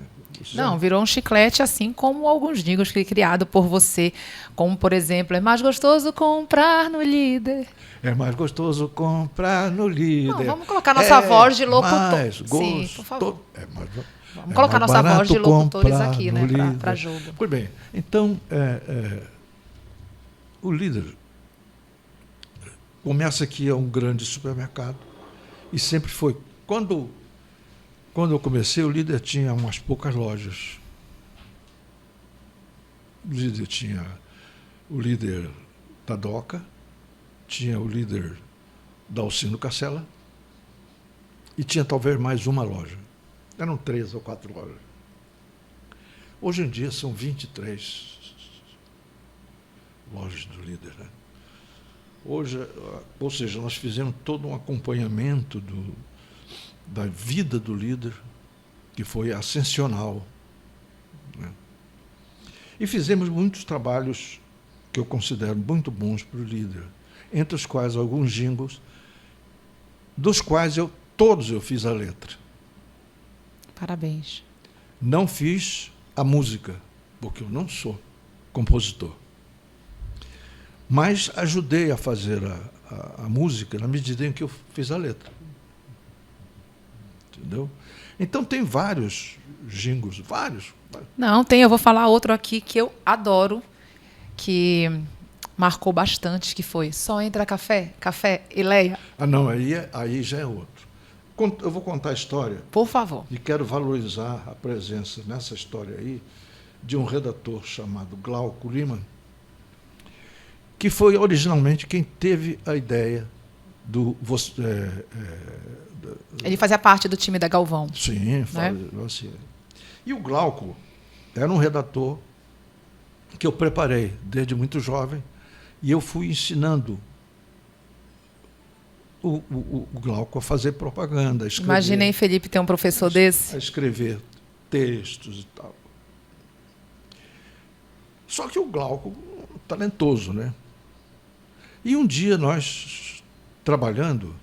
A: Não, virou um chiclete, assim como alguns jingles criados por você. Como, por exemplo, é mais gostoso comprar no líder.
B: É mais gostoso comprar no líder.
A: Não, vamos colocar nossa voz de locutor.
B: Mais
A: Sim, por favor. Vamos
B: É
A: colocar nossa voz de locutores
B: comprar
A: aqui,
B: no
A: né,
B: líder.
A: para jogo.
B: Pois bem, então, o líder começa aqui, é um grande supermercado, e sempre foi. Quando eu comecei, o líder tinha umas poucas lojas. O líder tinha o líder da Doca, tinha o líder da Alcino Cacela, e tinha talvez mais uma loja. Eram 3 ou 4 lojas. Hoje em dia são 23 lojas do líder, né? Hoje, ou seja, nós fizemos todo um acompanhamento da vida do líder, que foi ascensional, né? E fizemos muitos trabalhos que eu considero muito bons para o líder, entre os quais alguns jingles dos quais todos eu fiz a letra.
A: Parabéns.
B: Não fiz a música, porque eu não sou compositor. Mas ajudei a fazer a música na medida em que eu fiz a letra. Entendeu? Então tem vários jingles, vários.
A: Não, tem, eu vou falar outro aqui que eu adoro, que marcou bastante, que foi Só Entra Café, Café e Leia.
B: Ah, não, aí já é outro. Eu vou contar a história.
A: Por favor.
B: E quero valorizar a presença nessa história aí de um redator chamado Glauco Lima, que foi originalmente quem teve a ideia do...
A: Ele fazia parte do time da Galvão.
B: Sim, assim. E o Glauco era um redator que eu preparei desde muito jovem, e eu fui ensinando o Glauco a fazer propaganda, a escrever.
A: Imaginei, Felipe, ter um professor desse.
B: A escrever textos e tal. Só que o Glauco, talentoso, né? E um dia nós, trabalhando,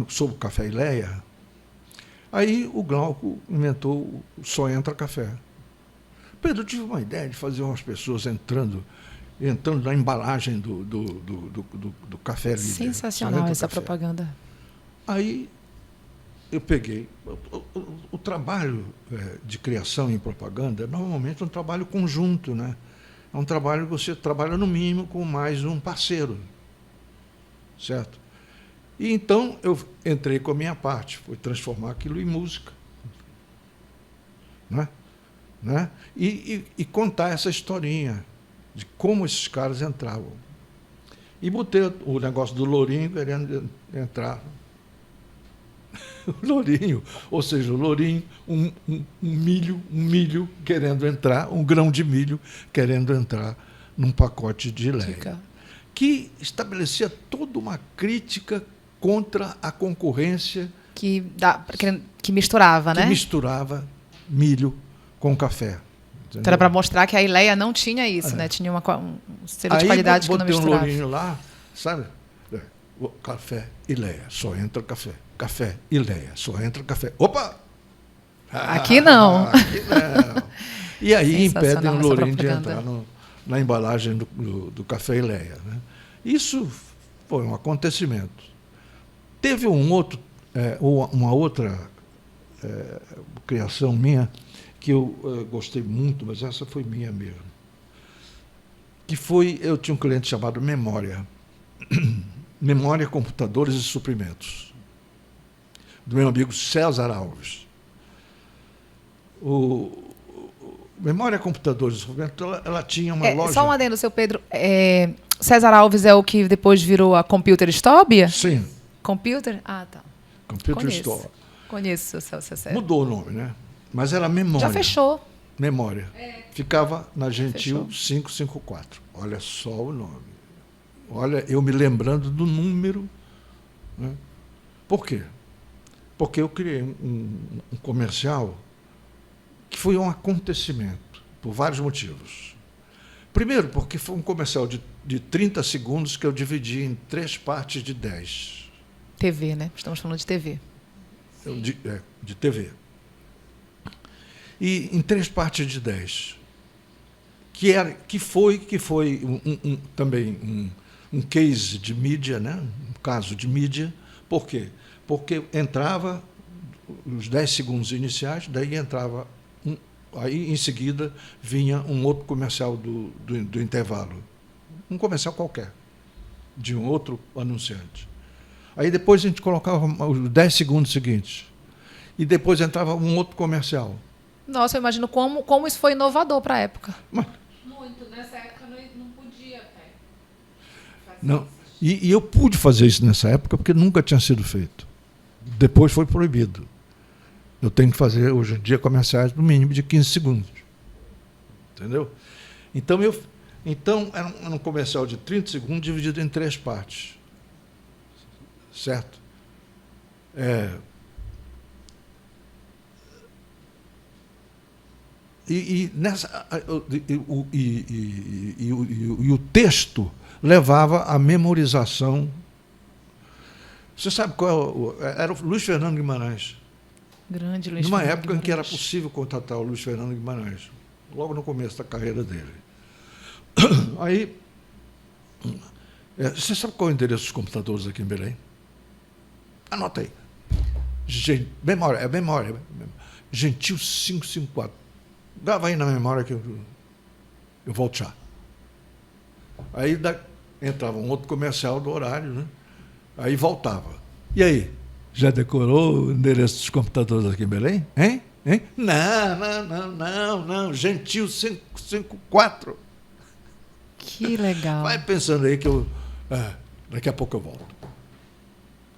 B: sobre o Café e Leia, aí o Glauco inventou o Só Entra Café. Pedro, eu tive uma ideia de fazer umas pessoas entrando na embalagem do café líder.
A: Sensacional essa propaganda.
B: Aí eu peguei. O trabalho de criação em propaganda normalmente é um trabalho conjunto, né? É um trabalho que você trabalha no mínimo com mais um parceiro, certo? E então eu entrei com a minha parte, foi transformar aquilo em música, né? E contar essa historinha de como esses caras entravam. E botei o negócio do Lourinho querendo entrar. O Lourinho, ou seja, o Lourinho, um milho querendo entrar, um grão de milho querendo entrar num pacote de Leia. Que estabelecia toda uma crítica contra a concorrência
A: que misturava, né?
B: Que misturava milho com café.
A: Então era para mostrar que a Ileia não tinha isso, né? Tinha um selo de qualidade que não misturava.
B: Aí botei um lourinho lá, sabe? Café Ileia, só entra café. Café Ileia, só entra café. Opa!
A: Aqui não.
B: Aqui não. E aí impedem o lourinho de entrar na embalagem do Café Ileia, né? Isso foi um acontecimento. Teve uma outra criação minha que eu gostei muito, mas essa foi minha mesmo. Que foi, eu tinha um cliente chamado Memória. Memória, Computadores e Suprimentos. Do meu amigo César Alves. Memória, Computadores e Suprimentos, ela tinha uma loja...
A: Só um adendo, seu Pedro. César Alves é o que depois virou a Computer Stobia?
B: Sim.
A: Computer? Ah, tá.
B: Computer Store.
A: Conheço o César.
B: Mudou o nome, né? Mas era Memória.
A: Já fechou.
B: Memória. Ficava na Gentil 554. Olha só o nome. Olha, eu me lembrando do número. Né? Por quê? Porque eu criei um comercial que foi um acontecimento, por vários motivos. Primeiro, porque foi um comercial de 30 segundos que eu dividi em 3 partes de 10.
A: TV, né? Estamos falando de TV.
B: De TV. E em 3 partes de 10. Que foi também um case de mídia, né? Um caso de mídia. Por quê? Porque entrava os 10 segundos iniciais, daí entrava aí em seguida vinha um outro comercial do intervalo. Um comercial qualquer, de um outro anunciante. Aí depois a gente colocava os 10 segundos seguintes. E depois entrava um outro comercial.
A: Nossa, eu imagino como isso foi inovador para a época.
C: Muito. Nessa época não podia fazer
B: não.
C: isso.
B: E eu pude fazer isso nessa época porque nunca tinha sido feito. Depois foi proibido. Eu tenho que fazer, hoje em dia, comerciais no mínimo de 15 segundos. Entendeu? Então era um comercial de 30 segundos dividido em 3 partes. Certo? E o texto levava à memorização. Você sabe qual era o Luiz Fernando Guimarães.
A: Grande Luiz
B: Numa
A: Fernando
B: época em que era
A: Guimarães.
B: possível contratar o Luiz Fernando Guimarães, logo no começo da carreira dele. Aí, você sabe qual é o endereço dos computadores aqui em Belém? Anota aí. Memória. Gentil 554. Grava aí na memória que eu volto já. Aí entrava um outro comercial do horário, né? Aí voltava. E aí? Já decorou o endereço dos computadores aqui em Belém? Hein? Não. Gentil 554.
A: Que legal.
B: Vai pensando aí que daqui a pouco eu volto.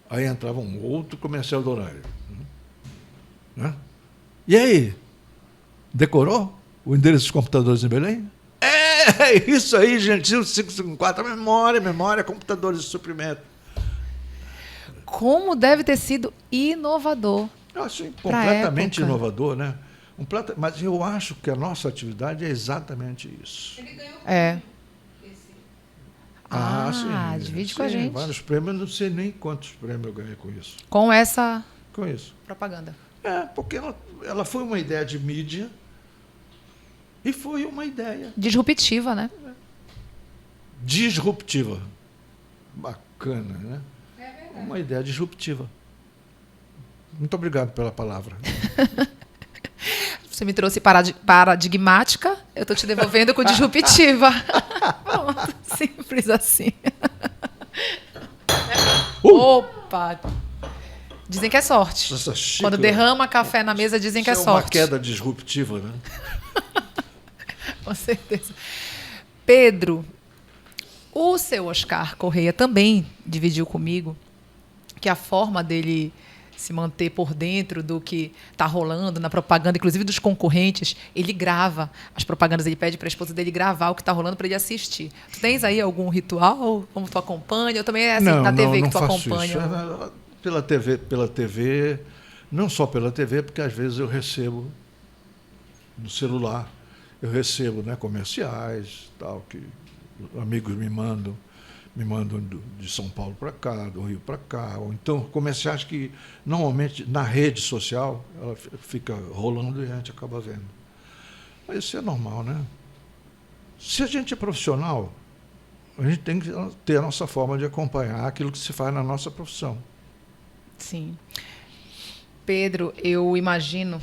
B: Aí entrava um outro comercial do horário. Né? E aí? Decorou o endereço dos computadores em Belém? É isso aí, Gentil 554. Memória, computadores de suprimento.
A: Como deve ter sido inovador.
B: Assim, completamente inovador, né? Mas eu acho que a nossa atividade é exatamente isso.
C: Ele ganhou esse.
B: Sim.
A: Divide com a gente.
B: Vários prêmios, eu não sei nem quantos prêmios eu ganhei com isso.
A: Com essa
B: Com isso.
A: propaganda.
B: Porque ela foi uma ideia de mídia e foi uma ideia
A: Disruptiva, né?
B: disruptiva. Bacana, né?
C: É verdade.
B: Uma ideia disruptiva. Muito obrigado pela palavra.
A: Você me trouxe paradigmática, eu estou te devolvendo com disruptiva. Pronto, simples assim. Opa! Dizem que é sorte.
B: Essa xícara-
A: Quando derrama café na mesa, dizem que é
B: Isso
A: sorte.
B: uma queda disruptiva, né?
A: Com certeza. Pedro, o seu Oscar Correia também dividiu comigo que a forma dele se manter por dentro do que está rolando na propaganda, inclusive dos concorrentes, ele grava as propagandas, ele pede para a esposa dele gravar o que está rolando para ele assistir. Tu tens aí algum ritual? Como tu acompanha? Ou também é assim, na TV que tu
B: faço
A: acompanha?
B: Isso. Pela TV, não só pela TV, porque às vezes eu recebo no celular, eu recebo, né, comerciais, tal, que amigos me mandam de São Paulo para cá, do Rio para cá, ou então comerciais que normalmente na rede social ela fica rolando e a gente acaba vendo. Mas isso é normal, né? Se a gente é profissional, a gente tem que ter a nossa forma de acompanhar aquilo que se faz na nossa profissão.
A: Sim. Pedro, eu imagino,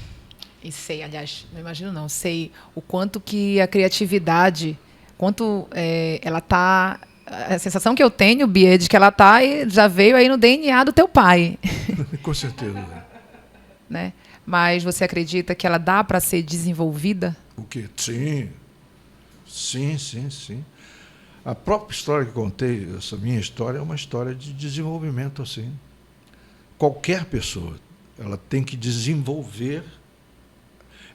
A: e sei, aliás, não imagino não, sei o quanto que a criatividade, ela está... A sensação que eu tenho, Bia, é de que ela já veio aí no DNA do teu pai.
B: Com certeza.
A: Né? Mas você acredita que ela dá para ser desenvolvida?
B: O quê? Sim. A própria história que contei, essa minha história, é uma história de desenvolvimento, assim. Qualquer pessoa, ela tem que desenvolver.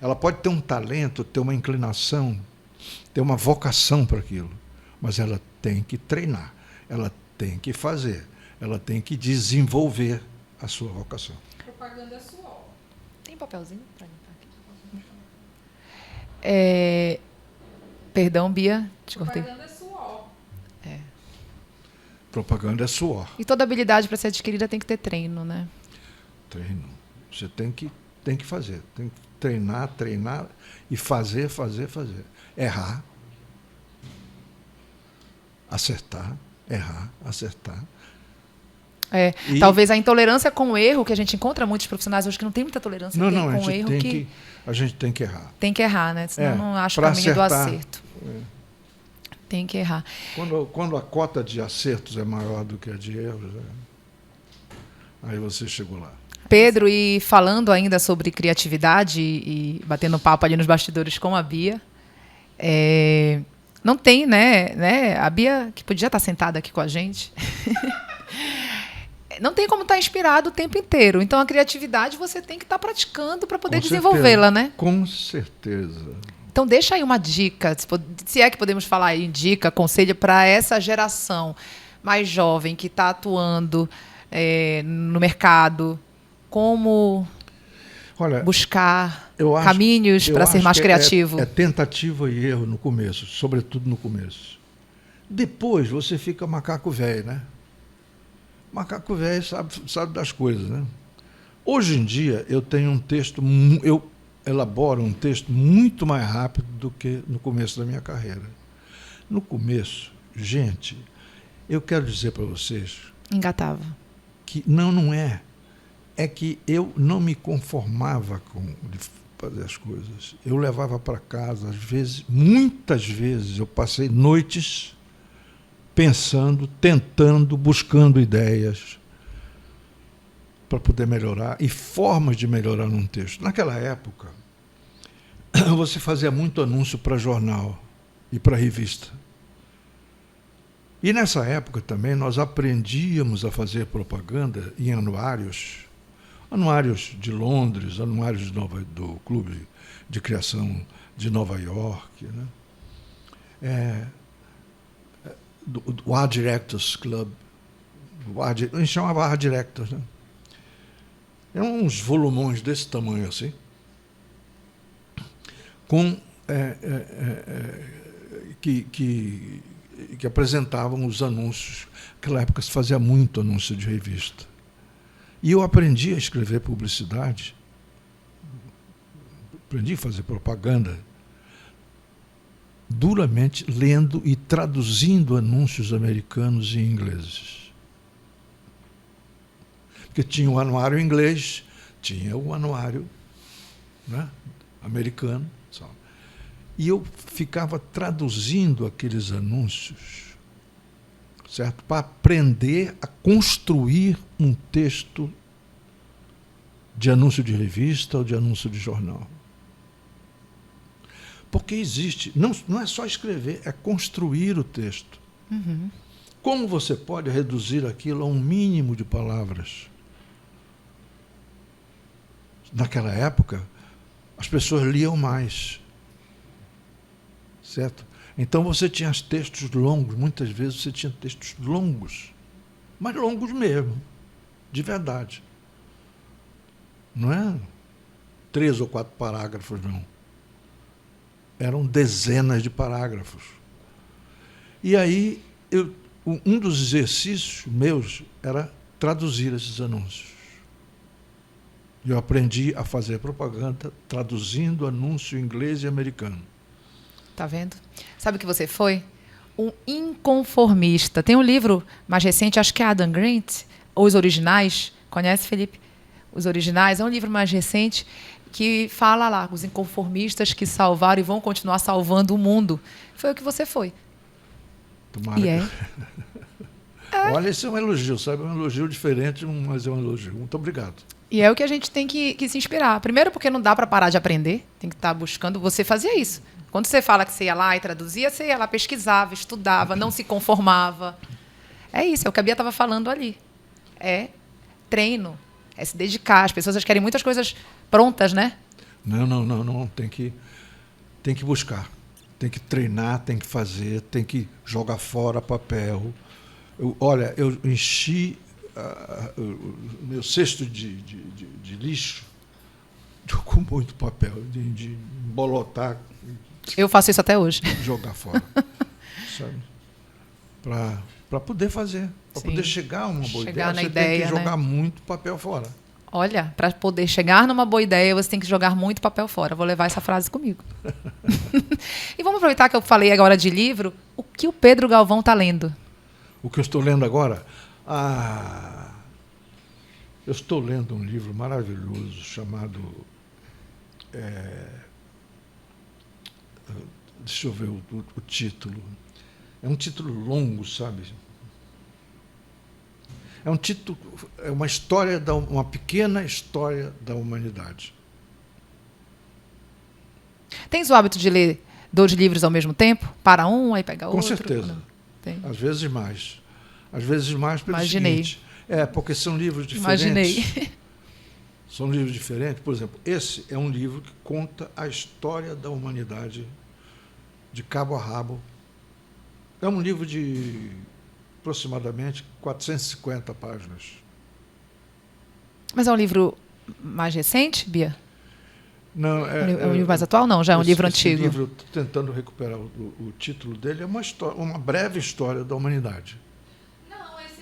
B: Ela pode ter um talento, ter uma inclinação, ter uma vocação para aquilo, mas ela tem que treinar, ela tem que fazer, ela tem que desenvolver a sua vocação.
C: Propaganda é suor.
A: Tem papelzinho para limpar aqui? Perdão, Bia, te cortei.
C: Propaganda é suor.
B: Propaganda é suor.
A: E toda habilidade para ser adquirida tem que ter treino, né?
B: Treino. Você tem que fazer, tem que treinar e fazer. Errar. Acertar, errar, acertar.
A: Talvez a intolerância com o erro, que a gente encontra muitos profissionais hoje que não tem muita tolerância com o erro,
B: a gente tem que errar.
A: Tem que errar, né? Senão não acho o caminho do acerto. Tem que errar.
B: Quando a cota de acertos é maior do que a de erros, aí você chegou lá.
A: Pedro, e falando ainda sobre criatividade e batendo papo ali nos bastidores com a Bia, não tem, né? A Bia, que podia estar sentada aqui com a gente, não tem como estar inspirado o tempo inteiro. Então, a criatividade você tem que estar praticando para poder desenvolvê-la, né?
B: Com certeza.
A: Então, deixa aí uma dica, se é que podemos falar aí, dica, conselho para essa geração mais jovem que está atuando no mercado. Como...
B: Olha,
A: buscar
B: eu acho-
A: caminhos
B: eu
A: para ser
B: acho
A: mais
B: que
A: criativo?
B: É tentativa e erro no começo, sobretudo no começo. Depois você fica macaco velho, né? Macaco velho sabe das coisas, né? Hoje em dia eu tenho um texto, eu elaboro um texto muito mais rápido do que no começo da minha carreira. No começo, gente, eu quero dizer para vocês
A: Engatava.
B: que não é. É que eu não me conformava com de fazer as coisas. Eu levava para casa, às vezes, muitas vezes, eu passei noites pensando, tentando, buscando ideias para poder melhorar e formas de melhorar num texto. Naquela época, você fazia muito anúncio para jornal e para revista. E nessa época também nós aprendíamos a fazer propaganda em anuários de Londres, anuários do Clube de Criação de Nova York, né? Do Art Directors Club. A gente chamava Art Directors, né? Eram uns volumões desse tamanho assim, com que apresentavam os anúncios. Naquela época se fazia muito anúncio de revista. E eu aprendi a escrever publicidade, aprendi a fazer propaganda, duramente lendo e traduzindo anúncios americanos e ingleses. Porque tinha o anuário inglês, tinha o anuário, né, americano. E eu ficava traduzindo aqueles anúncios, certo? Para aprender a construir um texto de anúncio de revista ou de anúncio de jornal. Porque existe, não é só escrever, é construir o texto.
A: Uhum.
B: Como você pode reduzir aquilo a um mínimo de palavras? Naquela época, as pessoas liam mais. Certo? Então você tinha textos longos, muitas vezes você tinha textos longos, mas longos mesmo, de verdade. Não é 3 ou 4 parágrafos, não. Eram dezenas de parágrafos. E aí, um dos exercícios meus era traduzir esses anúncios. Eu aprendi a fazer propaganda traduzindo anúncio inglês e americano.
A: Tá vendo? Sabe o que você foi? Um inconformista. Tem um livro mais recente, acho que é Adam Grant, Os Originais. Conhece, Felipe? Os Originais. É um livro mais recente que fala lá, os inconformistas que salvaram e vão continuar salvando o mundo. Foi o que você foi.
B: Tomara
A: E é.
B: Olha, esse é um elogio, sabe? É um elogio diferente, mas é um elogio. Muito obrigado.
A: E é o que a gente tem que se inspirar. Primeiro, porque não dá para parar de aprender. Tem que estar buscando. Você fazia isso. Quando você fala que você ia lá e traduzia, você ia lá, pesquisava, estudava, não se conformava. É isso, é o que a Bia estava falando ali. É treino, é se dedicar. As pessoas querem muitas coisas prontas, né?
B: Não. Tem que buscar. Tem que treinar, tem que fazer, tem que jogar fora papel. Olha, eu enchi o meu cesto de lixo com muito papel, de embolotar.
A: Eu faço isso até hoje.
B: Jogar fora. Sabe? Para poder fazer. Para poder chegar a uma boa
A: chegar
B: ideia,
A: na
B: você
A: ideia,
B: tem que jogar
A: né?
B: muito papel fora.
A: Olha, para poder chegar numa boa ideia, você tem que jogar muito papel fora. Vou levar essa frase comigo. E vamos aproveitar que eu falei agora de livro. O que o Pedro Galvão está lendo?
B: O que eu estou lendo agora? Eu estou lendo um livro maravilhoso chamado... deixa eu ver o título. É um título longo, sabe? É um título, é uma história, uma pequena história da humanidade.
A: Tens o hábito de ler 2 livros ao mesmo tempo? Para um, aí pega outro?
B: Com certeza.
A: Tem.
B: Às vezes mais. Às vezes mais pelo
A: Imaginei.
B: seguinte. Porque são livros diferentes.
A: Imaginei.
B: São livros diferentes. Por exemplo, esse é um livro que conta a história da humanidade de cabo a rabo. É um livro de aproximadamente 450 páginas.
A: Mas é um livro mais recente, Bia?
B: Não,
A: É um livro mais atual? Não, já é um livro antigo.
B: Esse livro, estou tentando recuperar o título dele, é uma breve história da humanidade.
C: Não, esse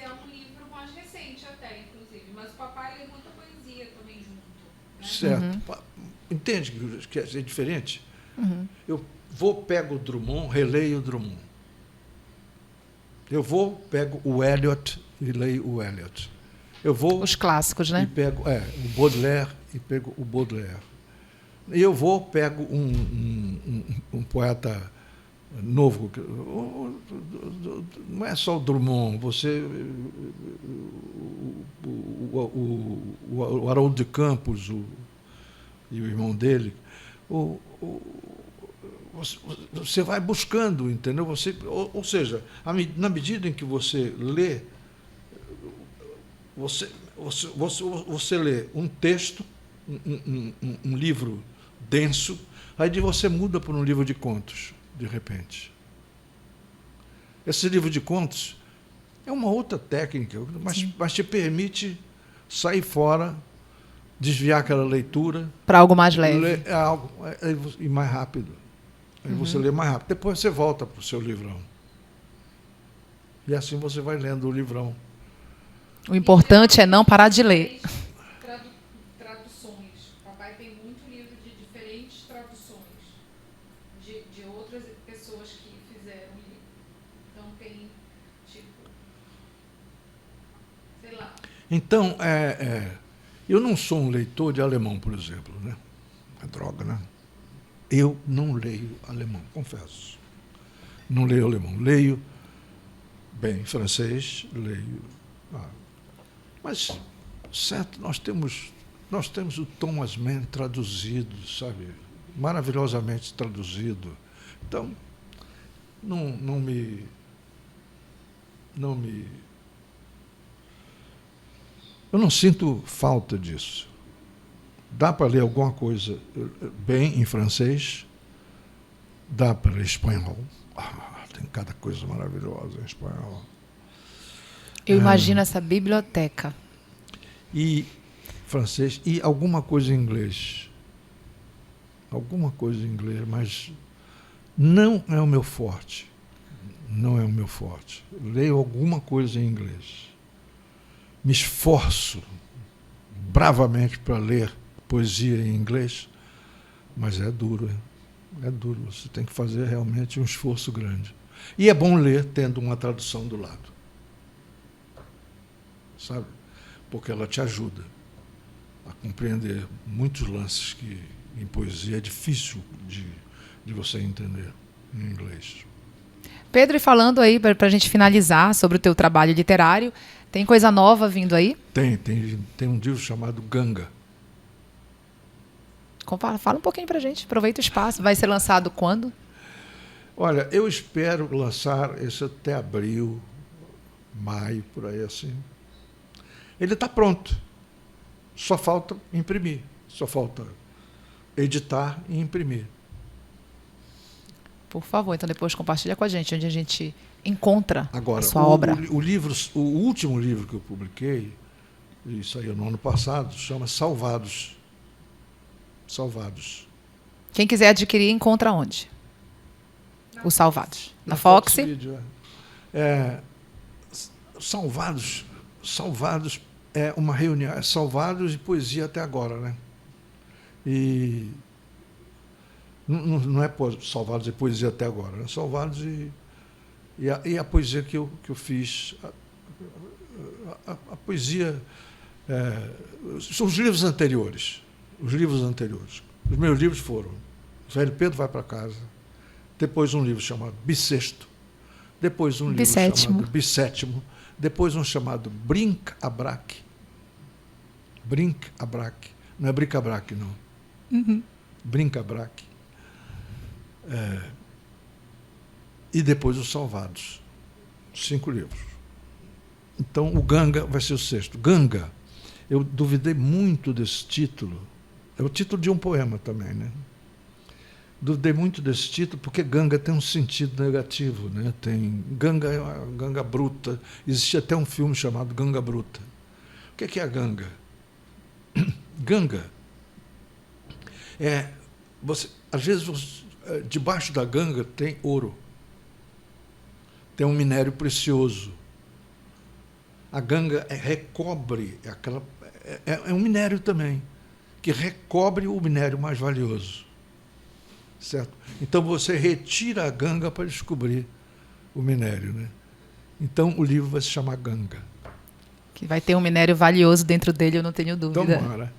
C: é um livro mais recente até, inclusive. Mas o papai lê muita poesia também junto. Né?
B: Certo. Entende que é diferente? Eu pego o Drummond, releio o Drummond. Eu pego o Eliot e leio o Eliot. Eu vou
A: Os clássicos, né?
B: e pego o Baudelaire e pego o Baudelaire. E eu pego um poeta novo. Não é só o Drummond, o Haroldo de Campos e o irmão dele. Você vai buscando, entendeu? Ou seja, na medida em que você lê, você lê um texto, um livro denso, aí você muda para um livro de contos, de repente. Esse livro de contos é uma outra técnica, mas te permite sair fora, desviar aquela leitura.
A: Para algo mais leve.
B: Ler algo e mais rápido. Aí você lê mais rápido. Depois você volta para o seu livrão. E assim você vai lendo o livrão.
A: O importante é não parar de ler.
C: Traduções. O papai tem muito livro de diferentes traduções de outras pessoas que fizeram o livro. Então tem, tipo, sei lá.
B: Então, eu não sou um leitor de alemão, por exemplo, né? É droga, né? Eu não leio alemão, confesso. Não leio alemão. Leio bem francês, leio. Mas, certo, nós temos o Thomas Mann traduzido, sabe? Maravilhosamente traduzido. Então, não me. Eu não sinto falta disso. Dá para ler alguma coisa bem em francês, dá para ler espanhol. Tem cada coisa maravilhosa em espanhol.
A: Eu imagino essa biblioteca.
B: E francês e alguma coisa em inglês. Alguma coisa em inglês, mas não é o meu forte. Não é o meu forte. Leio alguma coisa em inglês. Me esforço bravamente para ler poesia em inglês, mas é duro. É duro. Você tem que fazer realmente um esforço grande. E é bom ler tendo uma tradução do lado. Sabe? Porque ela te ajuda a compreender muitos lances que em poesia é difícil de você entender em inglês.
A: Pedro, e falando aí, para a gente finalizar, sobre o teu trabalho literário, tem coisa nova vindo aí?
B: Tem um livro chamado Ganga.
A: Fala um pouquinho para a gente, aproveita o espaço. Vai ser lançado quando?
B: Olha, eu espero lançar esse até abril, maio, por aí assim. Ele está pronto. Só falta imprimir. Só falta editar e imprimir.
A: Por favor, então depois compartilha com a gente onde a gente encontra
B: Agora,
A: a sua obra.
B: O último livro que eu publiquei, e saiu no ano passado, chama Salvados. Salvados.
A: Quem quiser adquirir, encontra onde? Os Salvados. Na
B: Fox
A: Fox?
B: Video, Salvados é uma reunião, é Salvados e poesia até agora, né? E não é Salvados e poesia até agora, né? Salvados e a poesia que eu fiz, a poesia, são os livros anteriores. Os meus livros foram Velho Pedro Vai para Casa, depois um livro chamado Bissexto, depois um livro chamado Bissétimo, depois um chamado Brinc-a-Brac. Brinc-a-Brac. Não é Brinc-a-Brac, não. Brinc-a-Brac. E depois os Salvados. 5 livros. Então, o Ganga vai ser o 6º. Ganga, eu duvidei muito desse título. É o título de um poema também, né? Duvidei muito desse título, porque Ganga tem um sentido negativo, né? Tem Ganga é uma Ganga bruta. Existe até um filme chamado Ganga Bruta. O que é a Ganga? Ganga Às vezes, debaixo da ganga tem ouro. Tem um minério precioso. A ganga recobre, é um minério também, que recobre o minério mais valioso. Certo? Então, você retira a ganga para descobrir o minério, né? Então, o livro vai se chamar Ganga.
A: Que vai ter um minério valioso dentro dele, eu não tenho dúvida.
B: Tomara.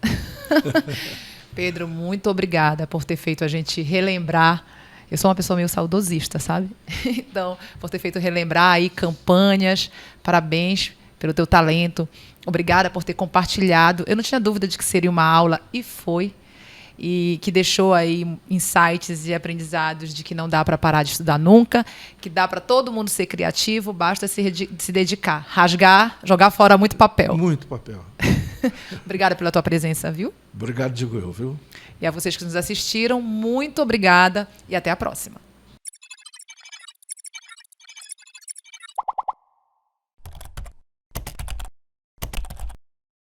A: Pedro, muito obrigada por ter feito a gente relembrar. Eu sou uma pessoa meio saudosista, sabe? Então, por ter feito relembrar aí campanhas. Parabéns pelo teu talento. Obrigada por ter compartilhado. Eu não tinha dúvida de que seria uma aula, e foi. E que deixou aí insights e aprendizados de que não dá para parar de estudar nunca, que dá para todo mundo ser criativo, basta se dedicar, rasgar, jogar fora muito papel.
B: Muito papel.
A: Obrigada pela tua presença, viu?
B: Obrigado, digo eu, viu?
A: E a vocês que nos assistiram, muito obrigada e até a próxima.